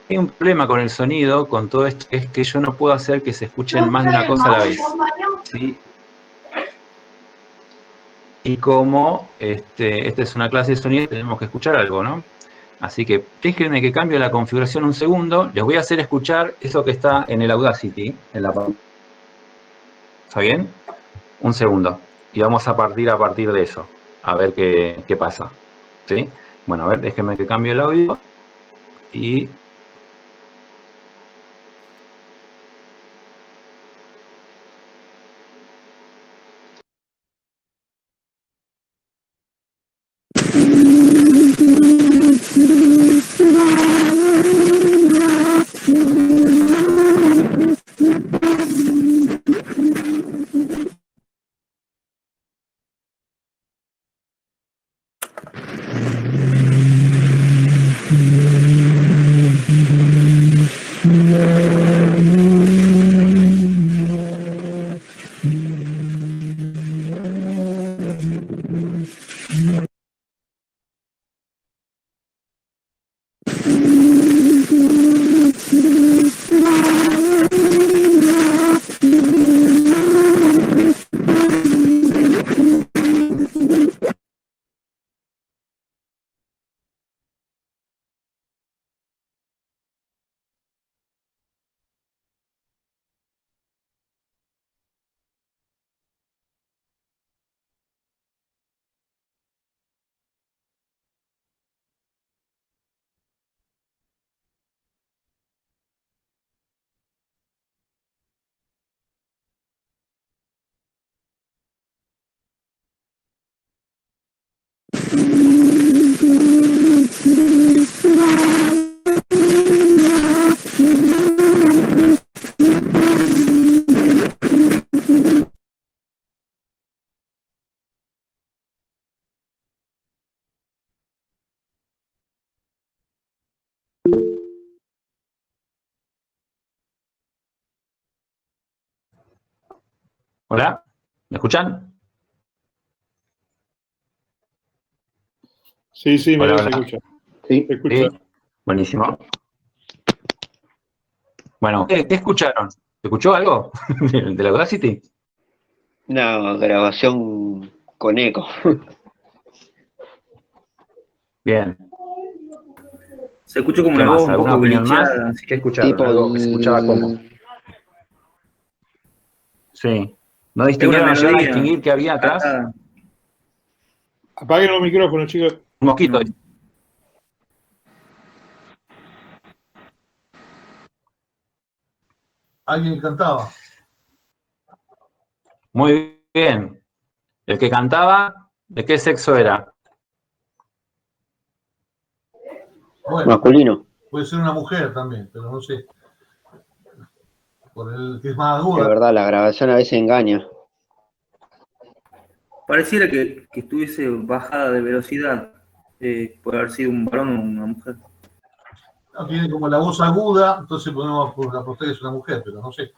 hay un problema con el sonido, con todo esto, es que yo no puedo hacer que se escuchen más de una cosa a la vez, ¿sí? Y como esta es una clase de sonido, tenemos que escuchar algo, ¿no? Así que déjenme que cambie la configuración un segundo. Les voy a hacer escuchar eso que está en el Audacity. ¿Está bien? Un segundo. Y vamos a partir de eso. A ver qué pasa. ¿Sí? Bueno, a ver, déjenme que cambie el audio. Y... ¿Hola? ¿Me escuchan? Sí, Hola, se hola. escucha. ¿Sí? Se escucha. ¿Sí? Buenísimo. Bueno, ¿qué escucharon? ¿Se escuchó algo de la Audacity? Una grabación con eco. Bien. Se escuchó como ¿Qué una más? voz un ¿Alguna poco opinión más? glitchada. ¿Qué escucharon? Tipo, ¿Algo que se escuchaba cómo? Sí. ¿No Es una distinguieron, no llegaron a melodía distinguir qué había atrás? cantada. Apaguen los micrófonos, chicos. Un mosquito. No. Alguien cantaba. Muy bien. El que cantaba, ¿de qué sexo era? Bueno, Masculino. puede ser una mujer también, pero no sé. Por el que es más Es aguda. verdad, la grabación a veces engaña. Pareciera que estuviese bajada de velocidad. Puede haber sido un varón o una mujer. No, tiene como la voz aguda, entonces podemos apostar que es una mujer, pero no sé.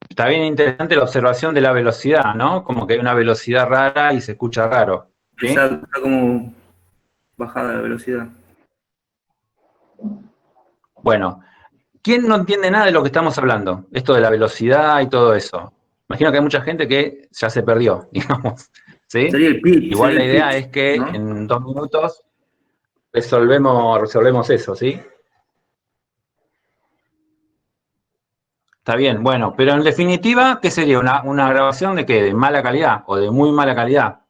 Está bien interesante la observación de la velocidad, ¿no? Como que hay una velocidad rara y se escucha raro. ¿Sí? Está como bajada la velocidad. Bueno, ¿quién no entiende nada de lo que estamos hablando? Esto de la velocidad y todo eso. Imagino que hay mucha gente que ya se perdió, digamos. ¿Sí? Sería el pitch. Igual la sería el idea pitch, es que ¿no? en 2 minutos resolvemos eso, ¿sí? Está bien, bueno, pero en definitiva, ¿qué sería? ¿Una grabación de qué? ¿De mala calidad o de muy mala calidad?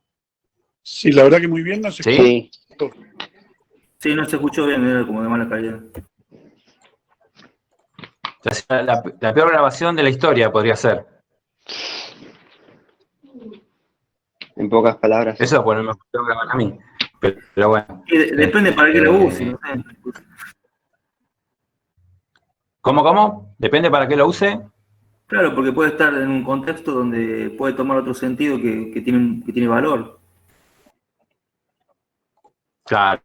Sí, la verdad que muy bien no se escucha. ¿Sí? Sí. Sí, no se escuchó bien, era como de mala calidad. O sea, la peor grabación de la historia podría ser. En pocas palabras. Eso pues no me puedo grabar a mí. Pero bueno. Depende para qué la use, no sé. ¿Cómo? ¿Depende para qué lo use? Claro, porque puede estar en un contexto donde puede tomar otro sentido que tiene valor. Claro.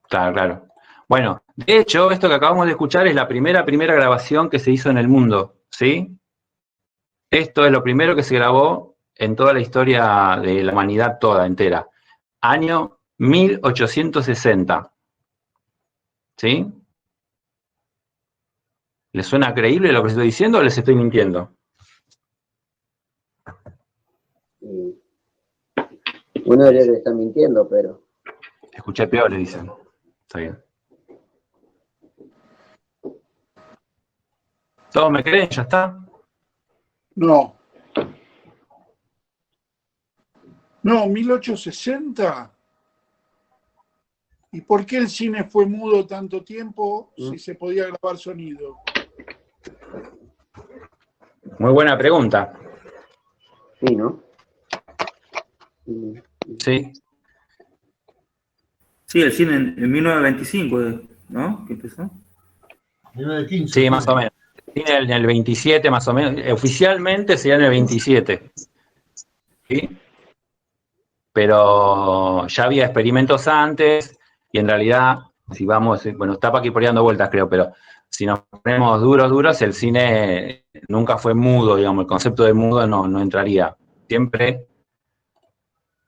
Claro. Bueno, de hecho, esto que acabamos de escuchar es la primera grabación que se hizo en el mundo, ¿sí? Esto es lo primero que se grabó en toda la historia de la humanidad toda, entera. Año 1860. ¿Sí? ¿Les suena creíble lo que estoy diciendo o les estoy mintiendo? Uno diría que está mintiendo, pero... Escuché peor, le dicen. Está bien. ¿Todos me creen? ¿Ya está? No. No, 1860. ¿Y por qué el cine fue mudo tanto tiempo si se podía grabar sonido? Muy buena pregunta. Sí, ¿no? Sí. Sí, el cine en 1925, ¿no? ¿Qué empezó? 1915. Sí, más o menos. En el 27, más o menos. Oficialmente sería en el 27. ¿Sí? Pero ya había experimentos antes y en realidad, si vamos, bueno, está aquí por ahí dando vueltas, creo, pero si nos ponemos duros, el cine nunca fue mudo, digamos, el concepto de mudo no entraría. Siempre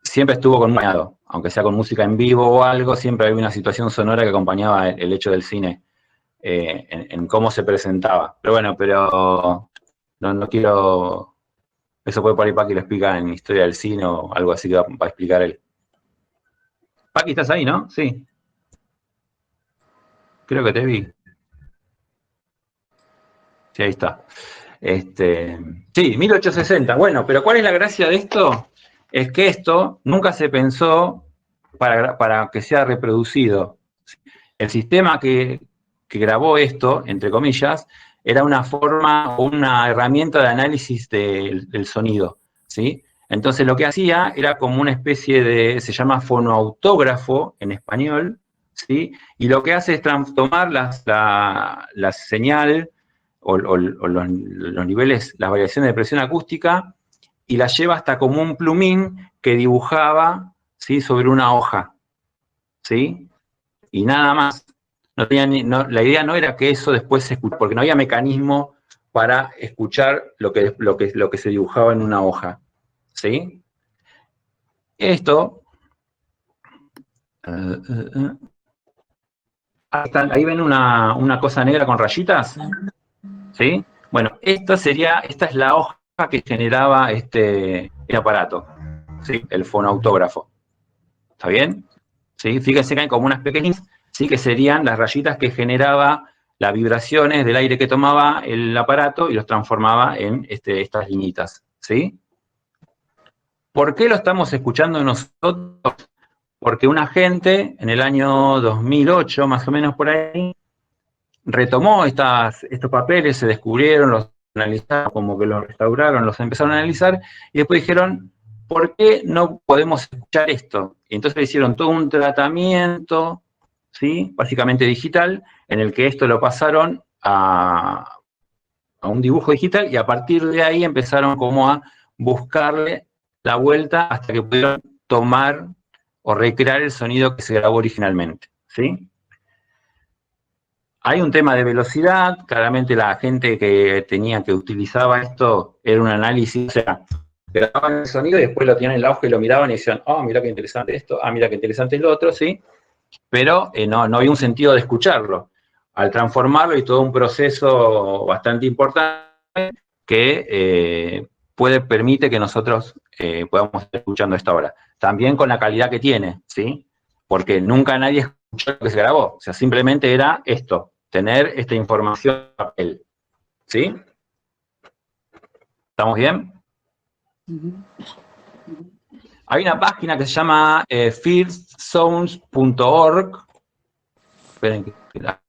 estuvo acompañado, aunque sea con música en vivo o algo, siempre había una situación sonora que acompañaba el hecho del cine en cómo se presentaba. Pero bueno, no quiero... Eso puede por ahí Paqui lo explica en Historia del Cine o algo así que va a explicar él. Paqui, ¿estás ahí, no? Sí. Creo que te vi. Sí, ahí está. Sí, 1860. Bueno, pero ¿cuál es la gracia de esto? Es que esto nunca se pensó para que sea reproducido. El sistema que grabó esto, entre comillas, era una forma o una herramienta de análisis del sonido, ¿sí? Entonces lo que hacía era como una especie de, se llama fonoautógrafo en español, ¿sí? Y lo que hace es tomar la señal o los niveles, las variaciones de presión acústica y la lleva hasta como un plumín que dibujaba, ¿sí? Sobre una hoja, ¿sí? Y nada más. La idea no era que eso después se escuchara, porque no había mecanismo para escuchar lo que se dibujaba en una hoja. ¿Sí? Esto. Ahí ven una cosa negra con rayitas. ¿Sí? Bueno, esta es la hoja que generaba el aparato, ¿sí? El fonoautógrafo. ¿Está bien? ¿Sí? Fíjense que hay como unas pequeñas, ¿sí? Que serían las rayitas que generaba las vibraciones del aire que tomaba el aparato y los transformaba en estas liñitas. ¿Sí? ¿Por qué lo estamos escuchando nosotros? Porque una gente en el año 2008, más o menos por ahí, retomó estos papeles, se descubrieron, los analizaron, como que los restauraron, los empezaron a analizar, y después dijeron, ¿por qué no podemos escuchar esto? Y entonces hicieron todo un tratamiento, ¿sí? Básicamente digital, en el que esto lo pasaron a un dibujo digital, y a partir de ahí empezaron como a buscarle la vuelta hasta que pudieron tomar o recrear el sonido que se grabó originalmente, ¿sí? Hay un tema de velocidad, claramente la gente que utilizaba esto era un análisis, o sea, grababan el sonido y después lo tenían en el auge y lo miraban y decían, mira qué interesante esto, mira qué interesante el otro, ¿sí? Pero no había un sentido de escucharlo. Al transformarlo y todo un proceso bastante importante que permite que nosotros podamos estar escuchando esto ahora. También con la calidad que tiene, ¿sí? Porque nunca nadie escuchó lo que se grabó. O sea, simplemente era esto, tener esta información en papel. ¿Sí? ¿Estamos bien? Hay una página que se llama firstsounds.org. Esperen que la...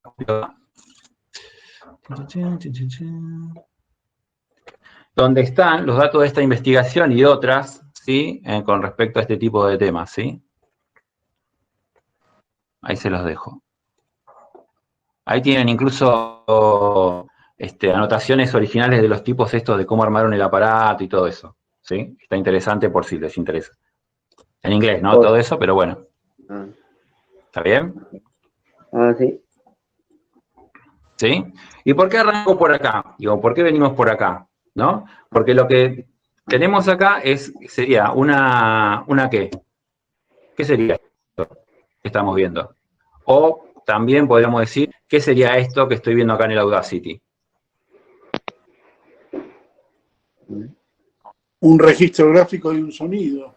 donde están los datos de esta investigación y otras, ¿sí? Con respecto a este tipo de temas, ¿sí? Ahí se los dejo. Ahí tienen incluso anotaciones originales de los tipos estos de cómo armaron el aparato y todo eso, ¿sí? Está interesante por si les interesa. En inglés, ¿no? Todo eso, pero bueno. ¿Está bien? Sí. ¿Sí? ¿Y por qué arranco por acá? Digo, ¿por qué venimos por acá? ¿No? Porque lo que tenemos acá sería una ¿qué? ¿Qué sería esto que estamos viendo? O también podríamos decir, ¿qué sería esto que estoy viendo acá en el Audacity? Un registro gráfico de un sonido.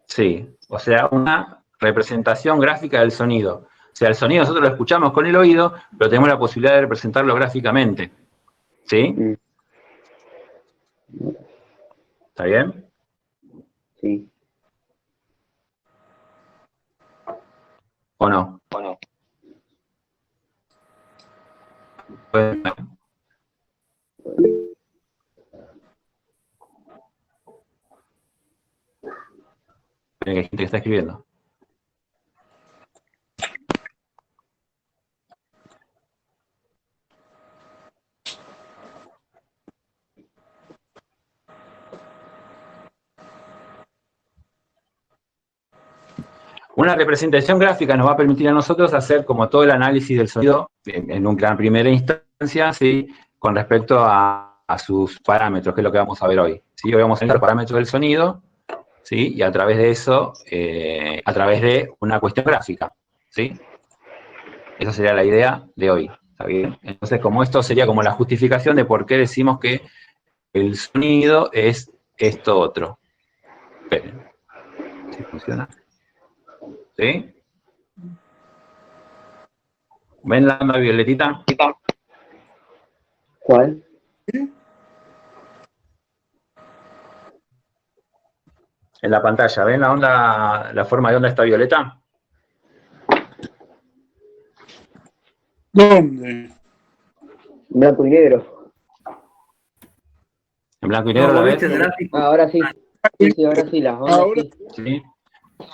Sí, o sea, una representación gráfica del sonido. O sea, el sonido nosotros lo escuchamos con el oído, pero tenemos la posibilidad de representarlo gráficamente. ¿Sí? ¿Está bien? Sí. ¿O no? Bueno, hay gente que está escribiendo. Una representación gráfica nos va a permitir a nosotros hacer como todo el análisis del sonido en una primera instancia, ¿sí? Con respecto a sus parámetros, que es lo que vamos a ver hoy. ¿Sí? Hoy vamos a ver los parámetros del sonido, ¿sí? Y a través de eso, a través de una cuestión gráfica. ¿Sí? Esa sería la idea de hoy. ¿Está bien? Entonces, como esto sería como la justificación de por qué decimos que el sonido es esto otro. Esperen. ¿Sí funciona? ¿Sí? ¿Ven la onda violetita? ¿Cuál? En la pantalla, ¿ven la onda, la forma de onda esta violeta? ¿Dónde? Blanco y negro. En blanco y negro, No, ¿la ¿viste ves? el gráfico? Ahora sí. Sí, ahora sí, las ondas Ahora, sí.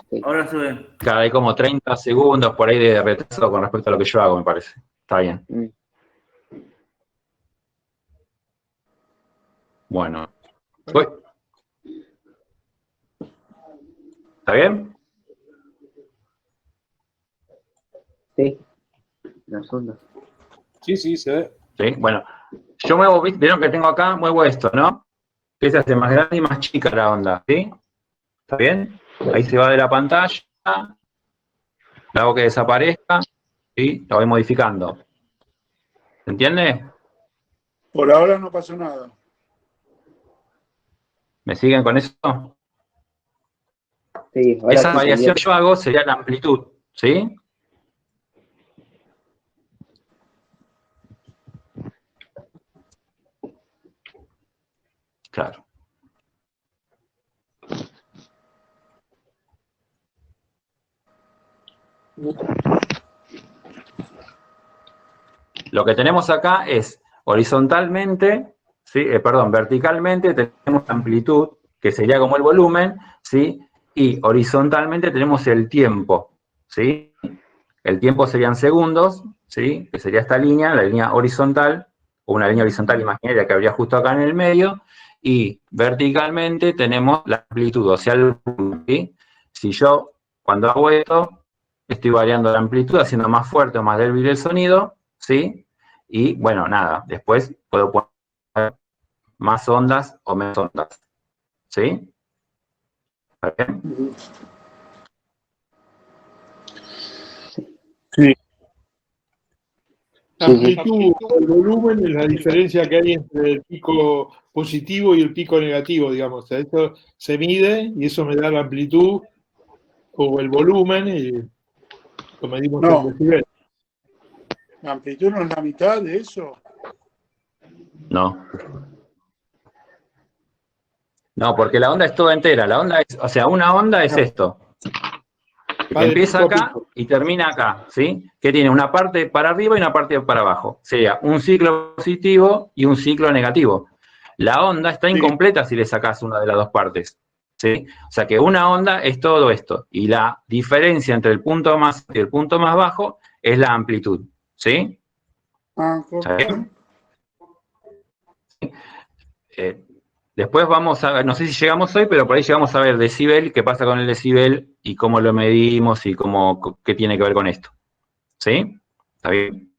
Sí. Ahora se ve. Cada hay como 30 segundos por ahí de retraso con respecto a lo que yo hago, me parece. Está bien. Bueno. Uy. ¿Está bien? Sí. Las ondas. Sí, sí, se ve. Sí. Bueno. Yo muevo, vieron que tengo acá, muevo esto, ¿no? Que se hace más grande y más chica la onda, ¿sí? ¿Está bien? Ahí se va de la pantalla, la hago que desaparezca, ¿sí? La voy modificando. ¿Se entiende? por ahora no pasó nada. ¿Me siguen con eso? Sí, ahora Esa sí variación cambió. que yo hago sería la amplitud, ¿sí? Claro. Lo que tenemos acá es horizontalmente, ¿sí? Verticalmente tenemos la amplitud, que sería como el volumen, ¿sí? Y horizontalmente tenemos el tiempo, ¿sí? El tiempo serían segundos, ¿sí? Que sería esta línea, la línea horizontal, o una línea horizontal imaginaria que habría justo acá en el medio, y verticalmente tenemos la amplitud, o sea, el volumen, ¿sí? Si yo, cuando hago esto, estoy variando la amplitud, haciendo más fuerte o más débil el sonido, ¿sí? Y bueno, nada, después puedo poner más ondas o menos ondas, ¿sí? ¿Está bien? Sí. La Sí, sí. amplitud, el volumen es la diferencia que hay entre el pico positivo y el pico negativo, digamos. O sea, esto se mide y eso me da la amplitud o el volumen y lo medimos en No, decibel. la amplitud no es la mitad de eso. No. No, porque la onda es toda entera. La onda es, o sea, una onda es esto. Que Va de empieza pico a acá pico. y termina acá, ¿sí? Que tiene una parte para arriba y una parte para abajo. Sería un ciclo positivo y un ciclo negativo. La onda está Sí. incompleta si le sacás una de las dos partes, ¿sí? O sea que una onda es todo esto. Y la diferencia entre el punto más alto y el punto más bajo es la amplitud, ¿sí? ¿Está bien? Después vamos a ver, no sé si llegamos hoy, pero por ahí llegamos a ver decibel, qué pasa con el decibel y cómo lo medimos y qué tiene que ver con esto. ¿Sí? ¿Está bien?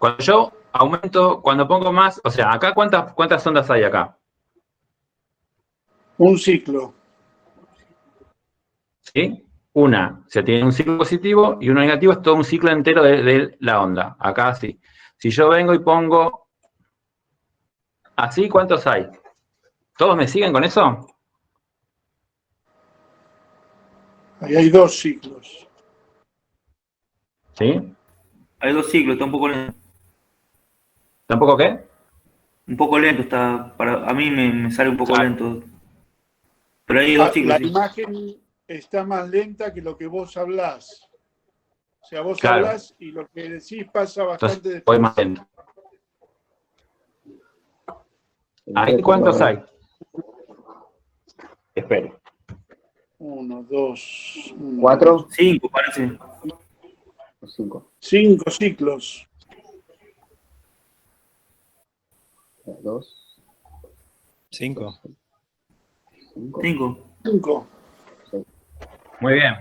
Cuando yo aumento, cuando pongo más, o sea, acá ¿cuántas ondas hay acá? Un ciclo. ¿Sí? Una, o sea, tiene un ciclo positivo y uno negativo, es todo un ciclo entero de la onda. Acá sí. Si yo vengo y pongo así, ¿cuántos hay? ¿Todos me siguen con eso? Ahí hay 2 ciclos. ¿Sí? Hay 2 ciclos, está un poco lento. ¿Tampoco qué? Un poco lento está, a mí me sale un poco Claro. lento. Pero hay 2 ciclos, La sí. imagen está más lenta que lo que vos hablás. O sea, vos Claro. hablás y lo que decís pasa bastante Entonces, voy más despacio. lento. ¿Ahí cuántos hay? Espero. 1, 2, 4 5 parece. o 5. 5 ciclos. 2, 5. 5. 5. 5. Muy bien.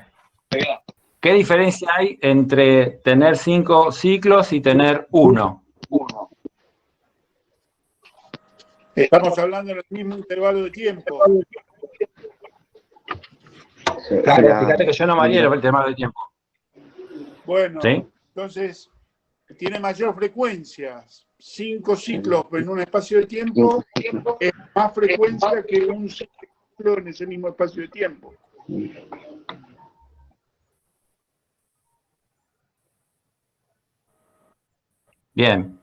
¿Qué diferencia hay entre tener 5 ciclos y tener 1? Estamos hablando en el mismo intervalo de tiempo. Claro, fíjate que yo no varié el tema del tiempo. Bueno, ¿Sí? entonces tiene mayor frecuencia. 5 ciclos en un espacio de tiempo es más frecuencia que un ciclo en ese mismo espacio de tiempo. Bien.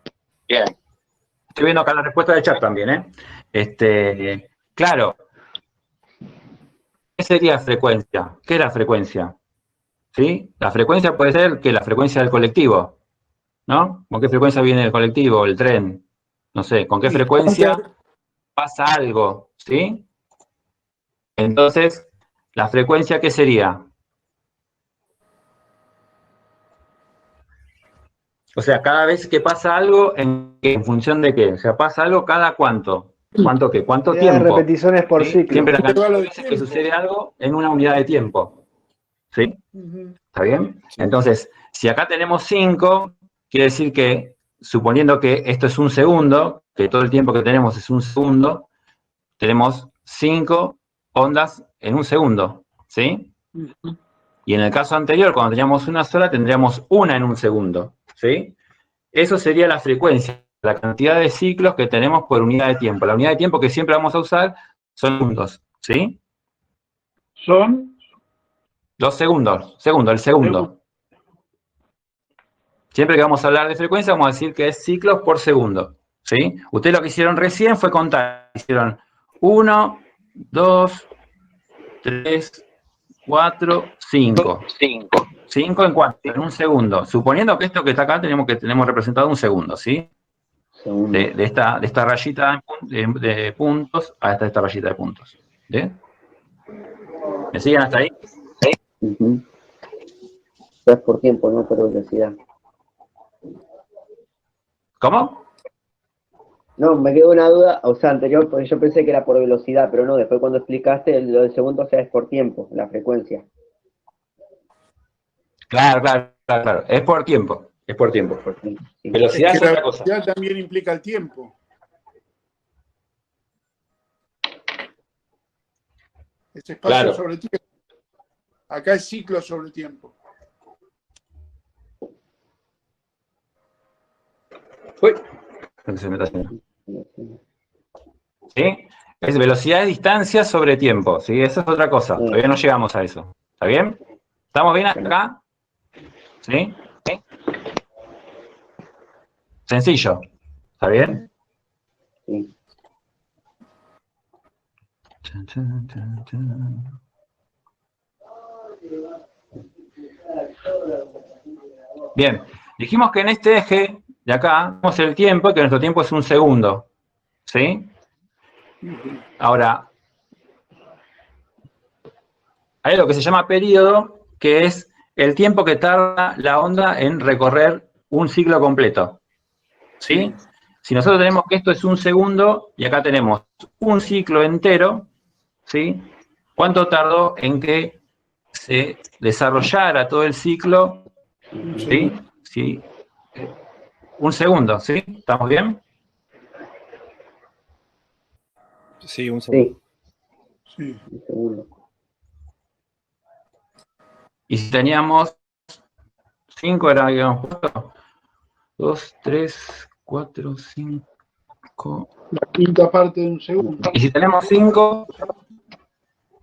Estoy viendo acá la respuesta del chat también, ¿eh? Claro. ¿Qué sería frecuencia? ¿Qué es la frecuencia? ¿Sí? La frecuencia puede ser que la frecuencia del colectivo, ¿no? ¿Con qué frecuencia viene el colectivo, el tren? No sé, ¿con qué frecuencia pasa algo? ¿Sí? Entonces, ¿la frecuencia qué sería? O sea, cada vez que pasa algo, ¿en función de qué? O sea, pasa algo cada cuánto. ¿Cuánto qué? ¿Cuánto Cantidad de tiempo? repeticiones por ¿Sí? ciclo. Siempre la cantidad de Intervalo de veces que tiempo. sucede algo en una unidad de tiempo. ¿Sí? Ujú. ¿Está bien? Sí. Entonces, si acá tenemos 5, quiere decir que, suponiendo que esto es un segundo, que todo el tiempo que tenemos es un segundo, tenemos 5 ondas en un segundo, ¿sí? Y en el caso anterior, cuando teníamos una sola, tendríamos una en un segundo, ¿sí? Eso sería la frecuencia, la cantidad de ciclos que tenemos por unidad de tiempo. La unidad de tiempo que siempre vamos a usar son segundos, ¿sí? Son Los segundos, el segundo. Siempre que vamos a hablar de frecuencia, vamos a decir que es ciclos por segundo, ¿sí? Ustedes lo que hicieron recién fue contar. Hicieron 1, 2, 3, 4, 5. 5 en cuánto? En un segundo. Suponiendo que esto que está acá tenemos representado un segundo, ¿sí? Segundo. De esta rayita de puntos a esta rayita de puntos. ¿Bien? ¿Me siguen hasta ahí? Ujú. Es por tiempo, no por velocidad. ¿Cómo? No, me quedó una duda, o sea, anterior, porque yo pensé que era por velocidad, pero no, después cuando explicaste lo del segundo, o sea, es por tiempo, la frecuencia. Claro. Es por tiempo. Sí. Velocidad es es que la otra cosa. velocidad también implica el tiempo. Es espacio Claro. sobre tiempo. Acá es ciclo sobre tiempo. Uy, lo que se me está haciendo. ¿Sí? Es velocidad de distancia sobre tiempo, ¿sí? Esa es otra cosa. Todavía no llegamos a eso. ¿Está bien? ¿Estamos bien hasta acá? ¿Sí? Sencillo. ¿Está bien? Sí. Bien. Dijimos que en este eje de acá tenemos el tiempo y que nuestro tiempo es un segundo. ¿Sí? Ahora, hay lo que se llama periodo, que es el tiempo que tarda la onda en recorrer un ciclo completo. ¿Sí? Si nosotros tenemos que esto es un segundo y acá tenemos un ciclo entero, ¿sí? ¿Cuánto tardó en que se desarrollara todo el ciclo? ¿Sí? ¿Sí? Un segundo, ¿sí? ¿Estamos bien? Sí, un segundo. Sí, Sí. un segundo. Y si teníamos 5, era que habíamos puesto 2, 3, 4, 5. La quinta parte de un segundo. Y si tenemos 5,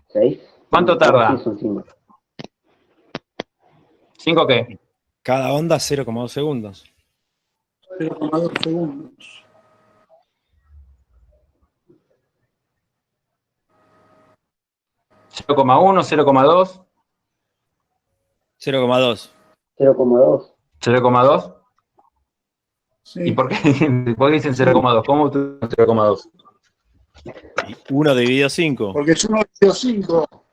6. ¿cuánto No, tarda? sí, son 5. ¿5 qué? Cada onda 0,2 segundos. 0,2 segundos. ¿0,1, 0,2, 0,2. 0,2. 0,2? Sí. ¿Y por qué dicen 0,2? ¿Cómo tú 0,2? Y 1 dividido 5. Porque es 1 dividido 5.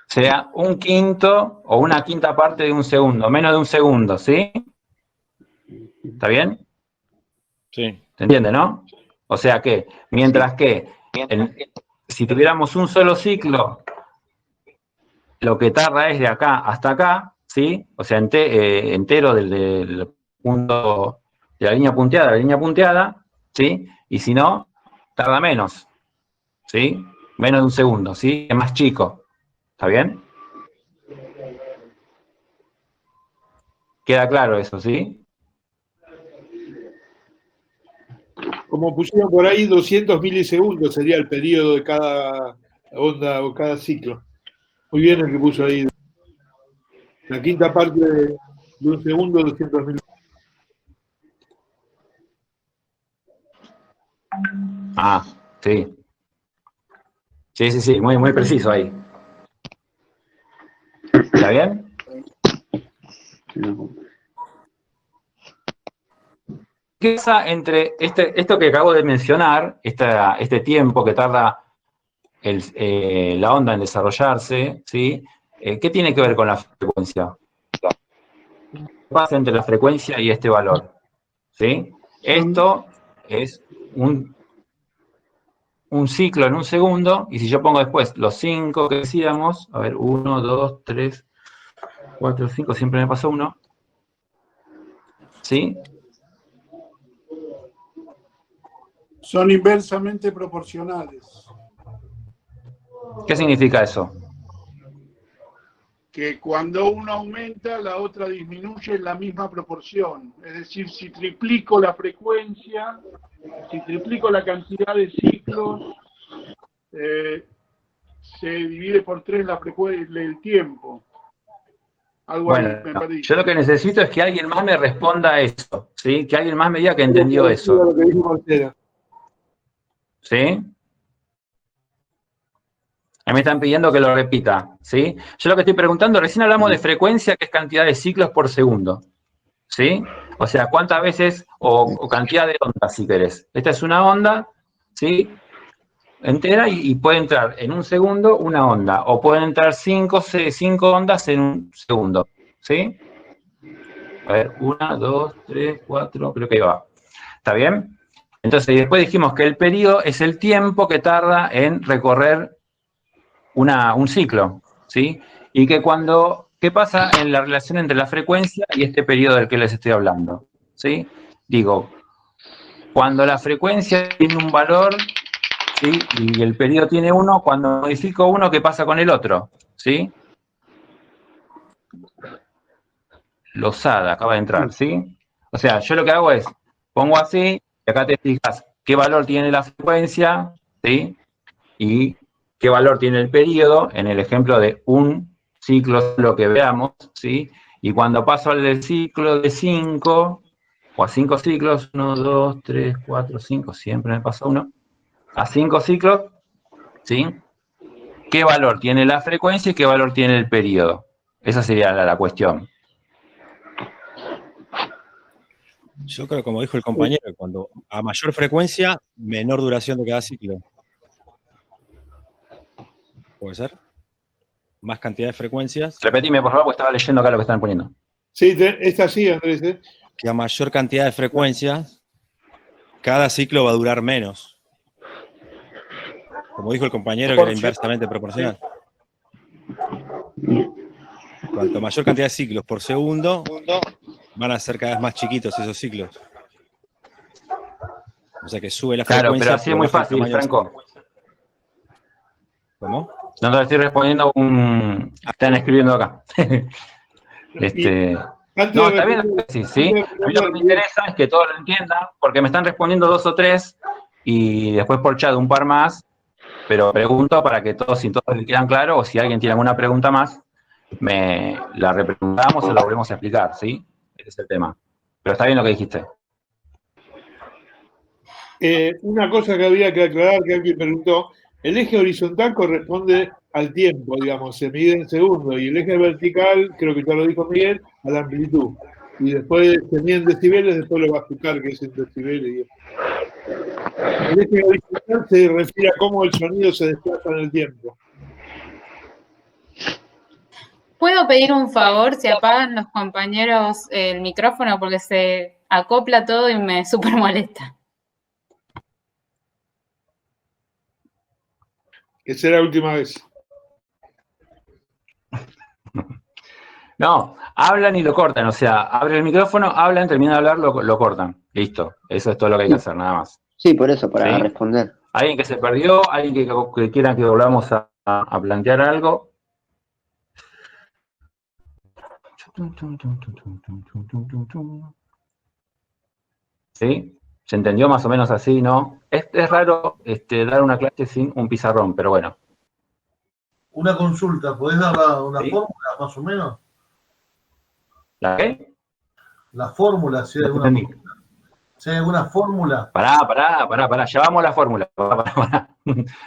Sea un quinto o una quinta parte de un segundo, menos de un segundo, ¿sí? ¿Está bien? Sí. ¿Se entiende, no? O sea que, mientras que si tuviéramos un solo ciclo, lo que tarda es de acá hasta acá, ¿sí? O sea, entero del punto de la línea punteada a la línea punteada, ¿sí? Y si no, tarda menos, ¿sí? Menos de un segundo, ¿sí? Es más chico. ¿Está bien? Queda claro eso, ¿sí? Como pusieron por ahí, 200 milisegundos sería el periodo de cada onda o cada ciclo. Muy bien el que puso ahí. La quinta parte de un segundo, 200 milisegundos. Ah, sí. Sí, sí, sí, muy, muy preciso ahí. ¿Está bien? ¿Qué pasa entre esto que acabo de mencionar, este tiempo que tarda la onda en desarrollarse, ¿sí? ¿Qué tiene que ver con la frecuencia? ¿Qué pasa entre la frecuencia y este valor? ¿Sí? Esto es un ciclo en un segundo, y si yo pongo después los 5 que decíamos, a ver, 1, 2, 3, 4, 5, siempre me pasa 1, ¿sí? Son inversamente proporcionales. ¿Qué significa eso? Que cuando uno aumenta, la otra disminuye en la misma proporción. Es decir, si triplico la frecuencia, si triplico la cantidad de ciclos, se divide por 3 el tiempo. Algo Bueno, ahí me perdí. yo lo que necesito es que alguien más me responda a eso, ¿sí? Que alguien más me diga que Algo entendió parecido a eso, lo que dijo Marcela. ¿sí? A mí me están pidiendo que lo repita, ¿sí? Yo lo que estoy preguntando, recién hablamos de frecuencia, que es cantidad de ciclos por segundo, ¿sí? O sea, cuántas veces, o cantidad de ondas, si querés. Esta es una onda, ¿sí? Entera, y puede entrar en un segundo una onda, o pueden entrar cinco ondas en un segundo, ¿sí? A ver, 1, 2, 3, 4, creo que ahí va. ¿Está bien? Entonces, después dijimos que el periodo es el tiempo que tarda en recorrer un ciclo, ¿sí? Y que ¿qué pasa en la relación entre la frecuencia y este periodo del que les estoy hablando? ¿Sí? Digo, cuando la frecuencia tiene un valor, ¿sí? Y el periodo tiene 1, cuando modifico uno, ¿qué pasa con el otro? ¿Sí? Lozada, acaba de entrar, ¿sí? O sea, yo lo que hago es, pongo así, y acá te fijas qué valor tiene la frecuencia, ¿sí? Y qué valor tiene el periodo, en el ejemplo de un ciclo, lo que veamos, ¿sí? Y cuando paso al ciclo de 5, o a 5 ciclos, 1, 2, 3, 4, 5, siempre me pasa uno, a 5 ciclos, ¿sí? ¿Qué valor tiene la frecuencia y qué valor tiene el periodo? Esa sería la cuestión. Yo creo, como dijo el compañero, cuando a mayor frecuencia, menor duración de cada ciclo. ¿Puede ser? Más cantidad de frecuencias. Repetime, por favor, porque estaba leyendo acá lo que están poniendo. Sí, es así, Andrés. Que a mayor cantidad de frecuencias, cada ciclo va a durar menos. Como dijo el compañero, que era inversamente proporcional. cuanto mayor cantidad de ciclos por segundo, van a ser cada vez más chiquitos esos ciclos. O sea que sube la Claro, frecuencia. pero así es muy baja el fácil, tamaño del Franco. ciclo. ¿Cómo? No te estoy respondiendo están escribiendo acá. Y antes No, de está bien lo responder, que decís, ¿sí? A mí lo que me interesa es que todos lo entiendan, porque me están respondiendo 2 o 3 y después por chat un par más, pero pregunto para que todos, si todos les quedan claro, o si alguien tiene alguna pregunta más, la repreguntamos o la volvemos a explicar, ¿sí? Ese es el tema. Pero está bien lo que dijiste. una cosa que había que aclarar, que alguien preguntó, el eje horizontal corresponde al tiempo, digamos, se mide en segundos, y el eje vertical, creo que ya lo dijo Miguel, a la amplitud. Y después se mide en decibeles, después lo va a explicar qué es en decibeles. El eje horizontal se refiere a cómo el sonido se desplaza en el tiempo. ¿Puedo pedir un favor si apagan los compañeros el micrófono porque se acopla todo y me súper molesta? Que será la última vez. No, hablan y lo cortan, o sea, abren el micrófono, hablan, terminan de hablar, lo cortan. Listo, eso es todo lo que hay que hacer, nada más. Sí, por eso, para ¿Sí? responder. ¿Alguien que se perdió? ¿Alguien que quiera que volvamos a plantear algo? ¿Sí? ¿Se entendió más o menos así, no? Es raro dar una clase sin un pizarrón, pero bueno. Una consulta, ¿podés dar una ¿Sí? fórmula más o menos? ¿La qué? La fórmula, si hay No alguna, entendí. si hay alguna fórmula. Pará, ya vamos a la fórmula. Pará.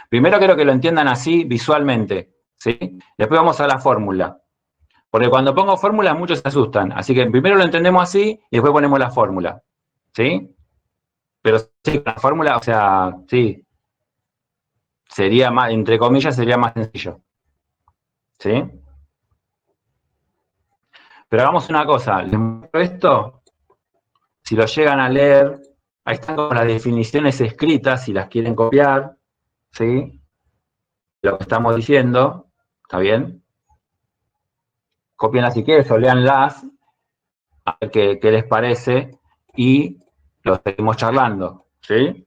Primero quiero que lo entiendan así visualmente, ¿sí? Después vamos a la fórmula. Porque cuando pongo fórmulas muchos se asustan. Así que primero lo entendemos así y después ponemos la fórmula, ¿sí? Pero sí, la fórmula, o sea, sí. Sería más, entre comillas, sería más sencillo. ¿Sí? Pero hagamos una cosa. Les muestro esto. Si lo llegan a leer, ahí están con las definiciones escritas, si las quieren copiar, ¿sí? Lo que estamos diciendo, ¿está bien? Copienlas si quieren o léanlas, a ver qué les parece, y lo seguimos charlando, ¿sí?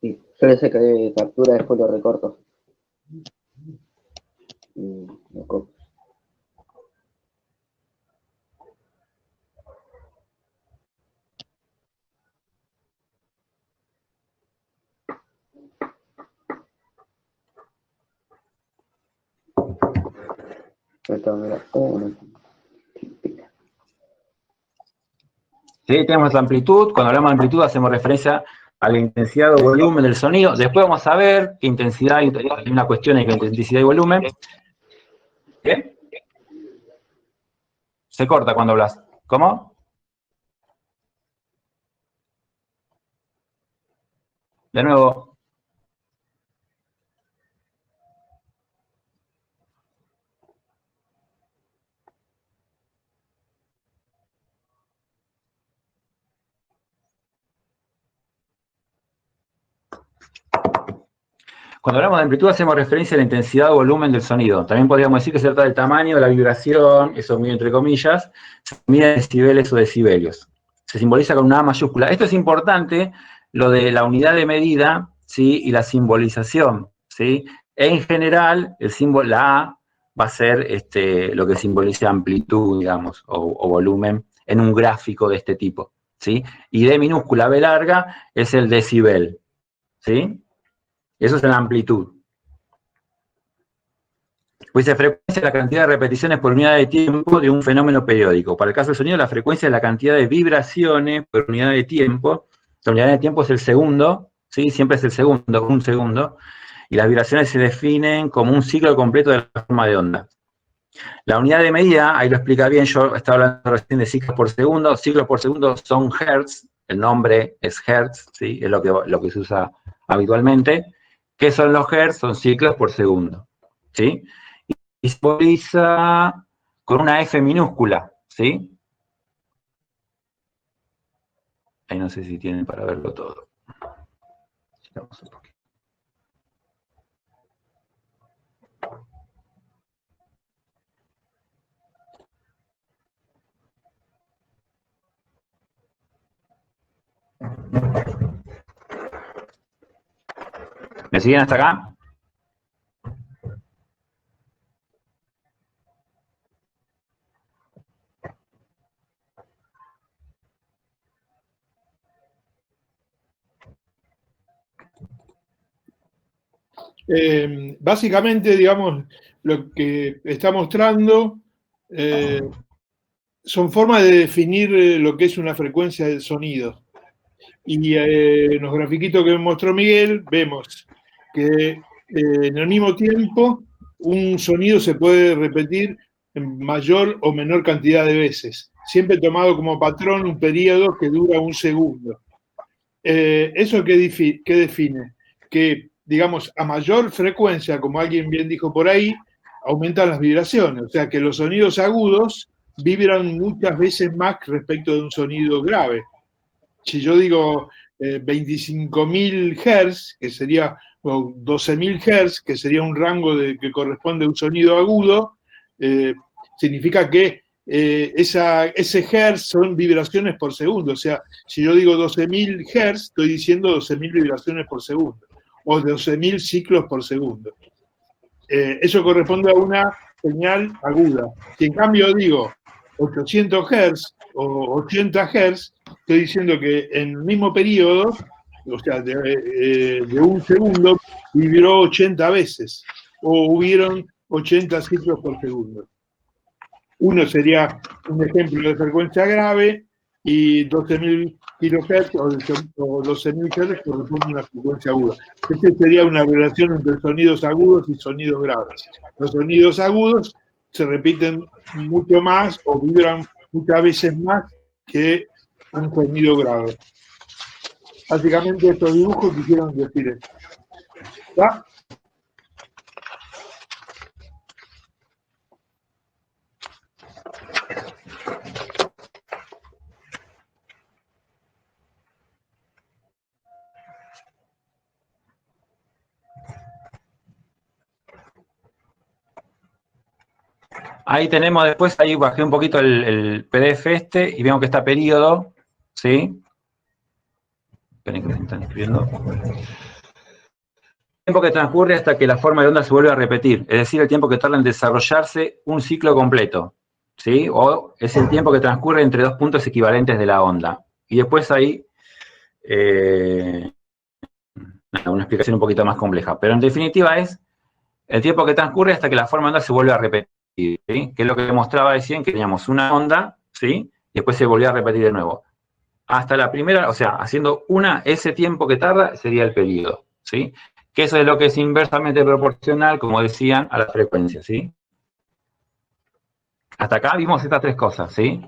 Sí, yo le saqué captura, después lo recorto. Y lo copio. Sí, tenemos la amplitud. Cuando hablamos de amplitud hacemos referencia a la intensidad o volumen del sonido. Después vamos a ver qué intensidad, hay una cuestión entre intensidad y volumen. ¿Qué? Se corta cuando hablas. ¿Cómo? De nuevo. Cuando hablamos de amplitud hacemos referencia a la intensidad o volumen del sonido. También podríamos decir que se trata del tamaño de la vibración, eso muy entre comillas, se mide en decibeles o decibelios. Se simboliza con una A mayúscula. Esto es importante, lo de la unidad de medida, ¿sí? Y la simbolización, ¿sí? En general, el símbolo, la A va a ser lo que simboliza amplitud, digamos, o volumen, en un gráfico de este tipo, ¿sí? Y D minúscula, B larga, es el decibel, ¿sí? Eso es la amplitud. Pues la frecuencia es la cantidad de repeticiones por unidad de tiempo de un fenómeno periódico. Para el caso del sonido, la frecuencia es la cantidad de vibraciones por unidad de tiempo. La unidad de tiempo es el segundo, ¿sí? Siempre es el segundo, un segundo. Y las vibraciones se definen como un ciclo completo de la forma de onda. La unidad de medida, ahí lo explica bien, yo estaba hablando recién de ciclos por segundo. Ciclos por segundo son hertz, el nombre es hertz, ¿sí? Es lo que se usa habitualmente. ¿Qué son los hertz? Son ciclos por segundo, ¿sí? Y simboliza con una F minúscula, ¿sí? Ahí no sé si tienen para verlo todo. Sigamos un poquito. ¿Me siguen hasta acá? Básicamente, digamos, lo que está mostrando son formas de definir lo que es una frecuencia del sonido. Y en los grafiquitos que me mostró Miguel, vemos que en el mismo tiempo un sonido se puede repetir en mayor o menor cantidad de veces, siempre tomado como patrón un periodo que dura un segundo. ¿Eso qué define? Que, digamos, a mayor frecuencia, como alguien bien dijo por ahí, aumentan las vibraciones, o sea que los sonidos agudos vibran muchas veces más respecto de un sonido grave. Si yo digo 25.000 Hz, que sería, o 12.000 Hz, que sería un rango que corresponde a un sonido agudo, significa que ese Hz son vibraciones por segundo. O sea, si yo digo 12.000 Hz, estoy diciendo 12.000 vibraciones por segundo, o 12.000 ciclos por segundo. Eso corresponde a una señal aguda. Si en cambio digo 800 Hz o 80 Hz, estoy diciendo que en el mismo periodo, o sea, de un segundo, vibró 80 veces, o hubieron 80 ciclos por segundo. Uno sería un ejemplo de frecuencia grave, y 12.000 kHz o 12.000 Hz corresponde a una frecuencia aguda. Esta sería una relación entre sonidos agudos y sonidos graves. Los sonidos agudos se repiten mucho más o vibran muchas veces más que un sonido grave. Básicamente estos dibujos quisieron decir esto. ¿Está? Ahí tenemos después, ahí bajé un poquito el PDF y vemos que está periodo, ¿sí? Esperen que se están escribiendo. El tiempo que transcurre hasta que la forma de onda se vuelve a repetir, es decir, el tiempo que tarda en desarrollarse un ciclo completo, ¿sí? O es el tiempo que transcurre entre dos puntos equivalentes de la onda. Y después ahí, una explicación un poquito más compleja, pero en definitiva es el tiempo que transcurre hasta que la forma de onda se vuelve a repetir, ¿sí? Que es lo que mostraba recién, que teníamos una onda, ¿sí? Y después se volvió a repetir de nuevo. Hasta la primera, o sea, haciendo ese tiempo que tarda sería el periodo, ¿sí? Que eso es lo que es inversamente proporcional, como decían, a la frecuencia, ¿sí? Hasta acá vimos estas tres cosas, ¿sí?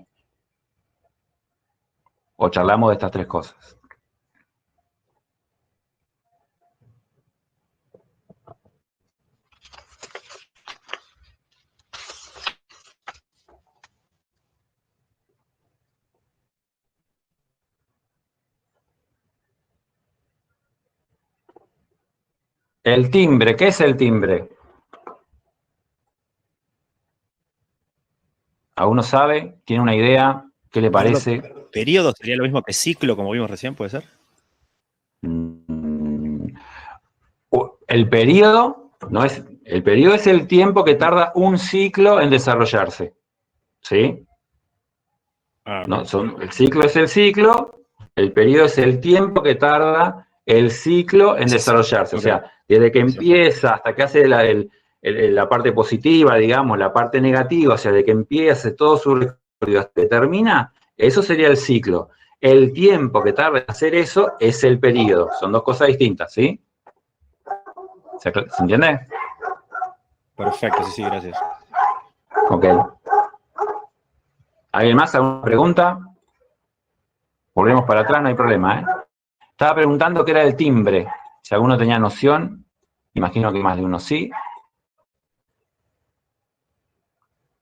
O charlamos de estas tres cosas. El timbre, ¿qué es el timbre? ¿Alguno sabe? ¿Tiene una idea? ¿Qué le parece? ¿Periodo sería lo mismo que ciclo, como vimos recién, puede ser? El periodo, no es, el periodo es el tiempo que tarda un ciclo en desarrollarse, ¿sí? No, el ciclo es el ciclo, el periodo es el tiempo que tarda el ciclo en desarrollarse. O sea, desde que empieza hasta que hace la parte positiva, digamos, la parte negativa, o sea, de que empieza todo su recorrido hasta que termina, eso sería el ciclo. El tiempo que tarda en hacer eso es el periodo. Son dos cosas distintas, ¿sí? ¿Se entiende? Perfecto, sí, gracias. Ok. ¿Alguien más? ¿Alguna pregunta? Volvemos para atrás, no hay problema, ¿eh? Estaba preguntando qué era el timbre. Si alguno tenía noción, imagino que más de uno sí.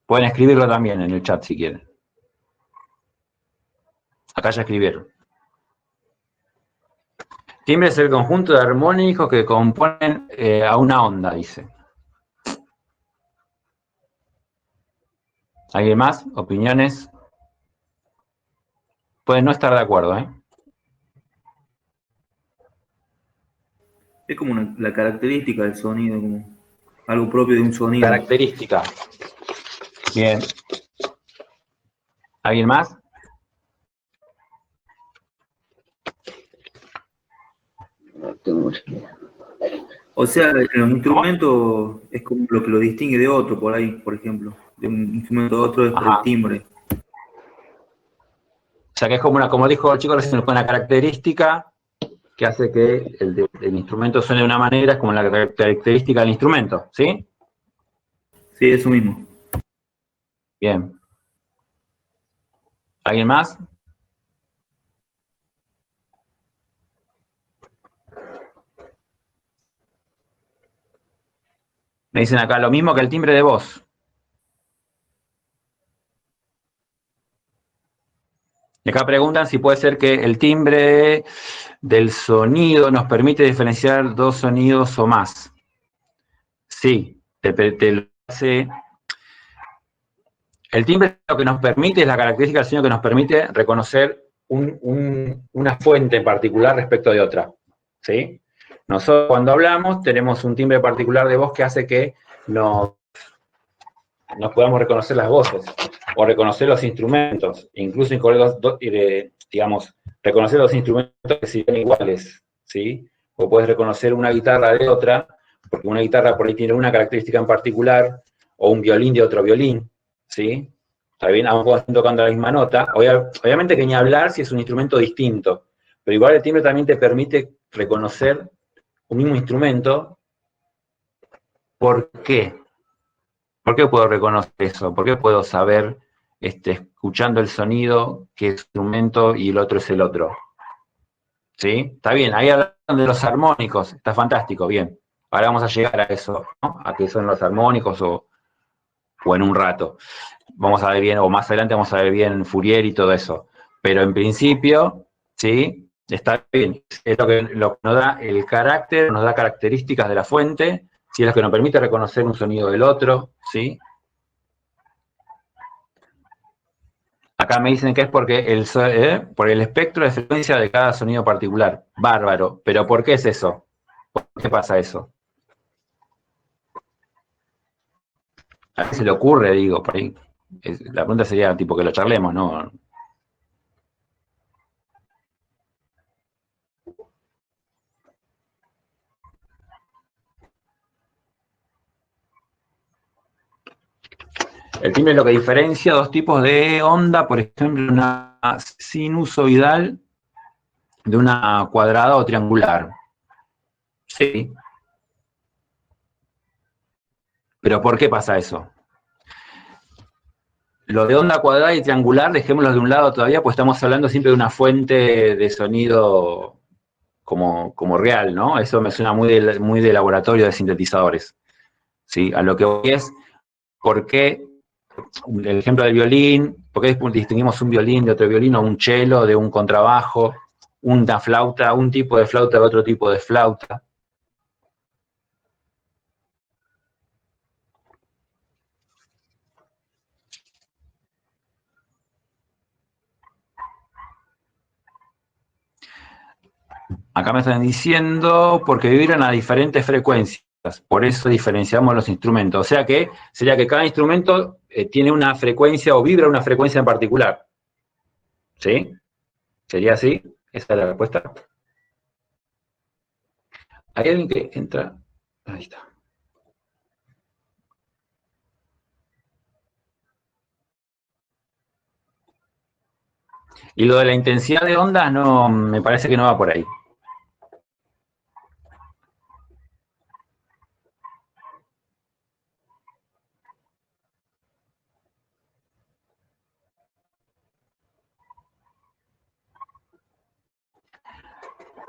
Pueden escribirlo también en el chat si quieren. Acá ya escribieron. Timbre es el conjunto de armónicos que componen a una onda, dice. ¿Alguien más? ¿Opiniones? Pueden no estar de acuerdo, ¿eh? Es como la característica del sonido, como algo propio de un sonido. Característica. Bien. ¿Alguien más? No tengo mucha idea. O sea, los instrumentos es como lo que lo distingue de otro, por ahí, por ejemplo. De un instrumento a otro es por el timbre. O sea que es como una, como dijo el chico recién, una característica que hace que el instrumento suene de una manera, es como la característica del instrumento, ¿sí? Sí, eso mismo. Bien. ¿Alguien más? Me dicen acá lo mismo que el timbre de voz. Y acá preguntan si puede ser que el timbre del sonido nos permite diferenciar dos sonidos o más. Sí, te lo hace. El timbre lo que nos permite es la característica del sonido que nos permite reconocer una fuente en particular respecto de otra. ¿Sí? Nosotros cuando hablamos tenemos un timbre particular de voz que hace que nos podamos reconocer las voces o reconocer los instrumentos, incluso digamos, reconocer los instrumentos que sean iguales, ¿sí? O puedes reconocer una guitarra de otra, porque una guitarra por ahí tiene una característica en particular, o un violín de otro violín, ¿sí? Está bien, ambos están tocando la misma nota. Obviamente que ni hablar si es un instrumento distinto, pero igual el timbre también te permite reconocer un mismo instrumento. ¿Por qué? ¿Por qué puedo reconocer eso? ¿Por qué puedo saber, escuchando el sonido, qué instrumento y el otro es el otro? ¿Sí? Está bien, ahí hablan de los armónicos, está fantástico, bien. Ahora vamos a llegar a eso, ¿no? A qué son los armónicos o en un rato. Vamos a ver bien, o más adelante vamos a ver bien Fourier y todo eso. Pero en principio, ¿sí? Está bien. Es lo que nos da el carácter, nos da características de la fuente, ¿sí? Es lo que nos permite reconocer un sonido del otro, ¿sí? Acá me dicen que es porque por el espectro de frecuencia de cada sonido particular. Bárbaro. ¿Pero por qué es eso? ¿Por qué pasa eso? A qué se le ocurre, digo, por ahí. La pregunta sería tipo que lo charlemos, ¿no? El timbre es lo que diferencia dos tipos de onda, por ejemplo, una sinusoidal de una cuadrada o triangular. Sí. ¿Pero por qué pasa eso? Lo de onda cuadrada y triangular, dejémoslo de un lado todavía, pues estamos hablando siempre de una fuente de sonido como real, ¿no? Eso me suena muy de laboratorio de sintetizadores. ¿Sí? A lo que voy es, ¿por qué el ejemplo del violín? ¿Por qué distinguimos un violín de otro violín o un cello de un contrabajo, una flauta, un tipo de flauta de otro tipo de flauta? Acá me están diciendo porque vibran a diferentes frecuencias, por eso diferenciamos los instrumentos. O sea que sería que cada instrumento tiene una frecuencia o vibra una frecuencia en particular. ¿Sí? ¿Sería así? Esa es la respuesta. ¿Hay alguien que entra? Ahí está. Y lo de la intensidad de ondas no, me parece que no va por ahí.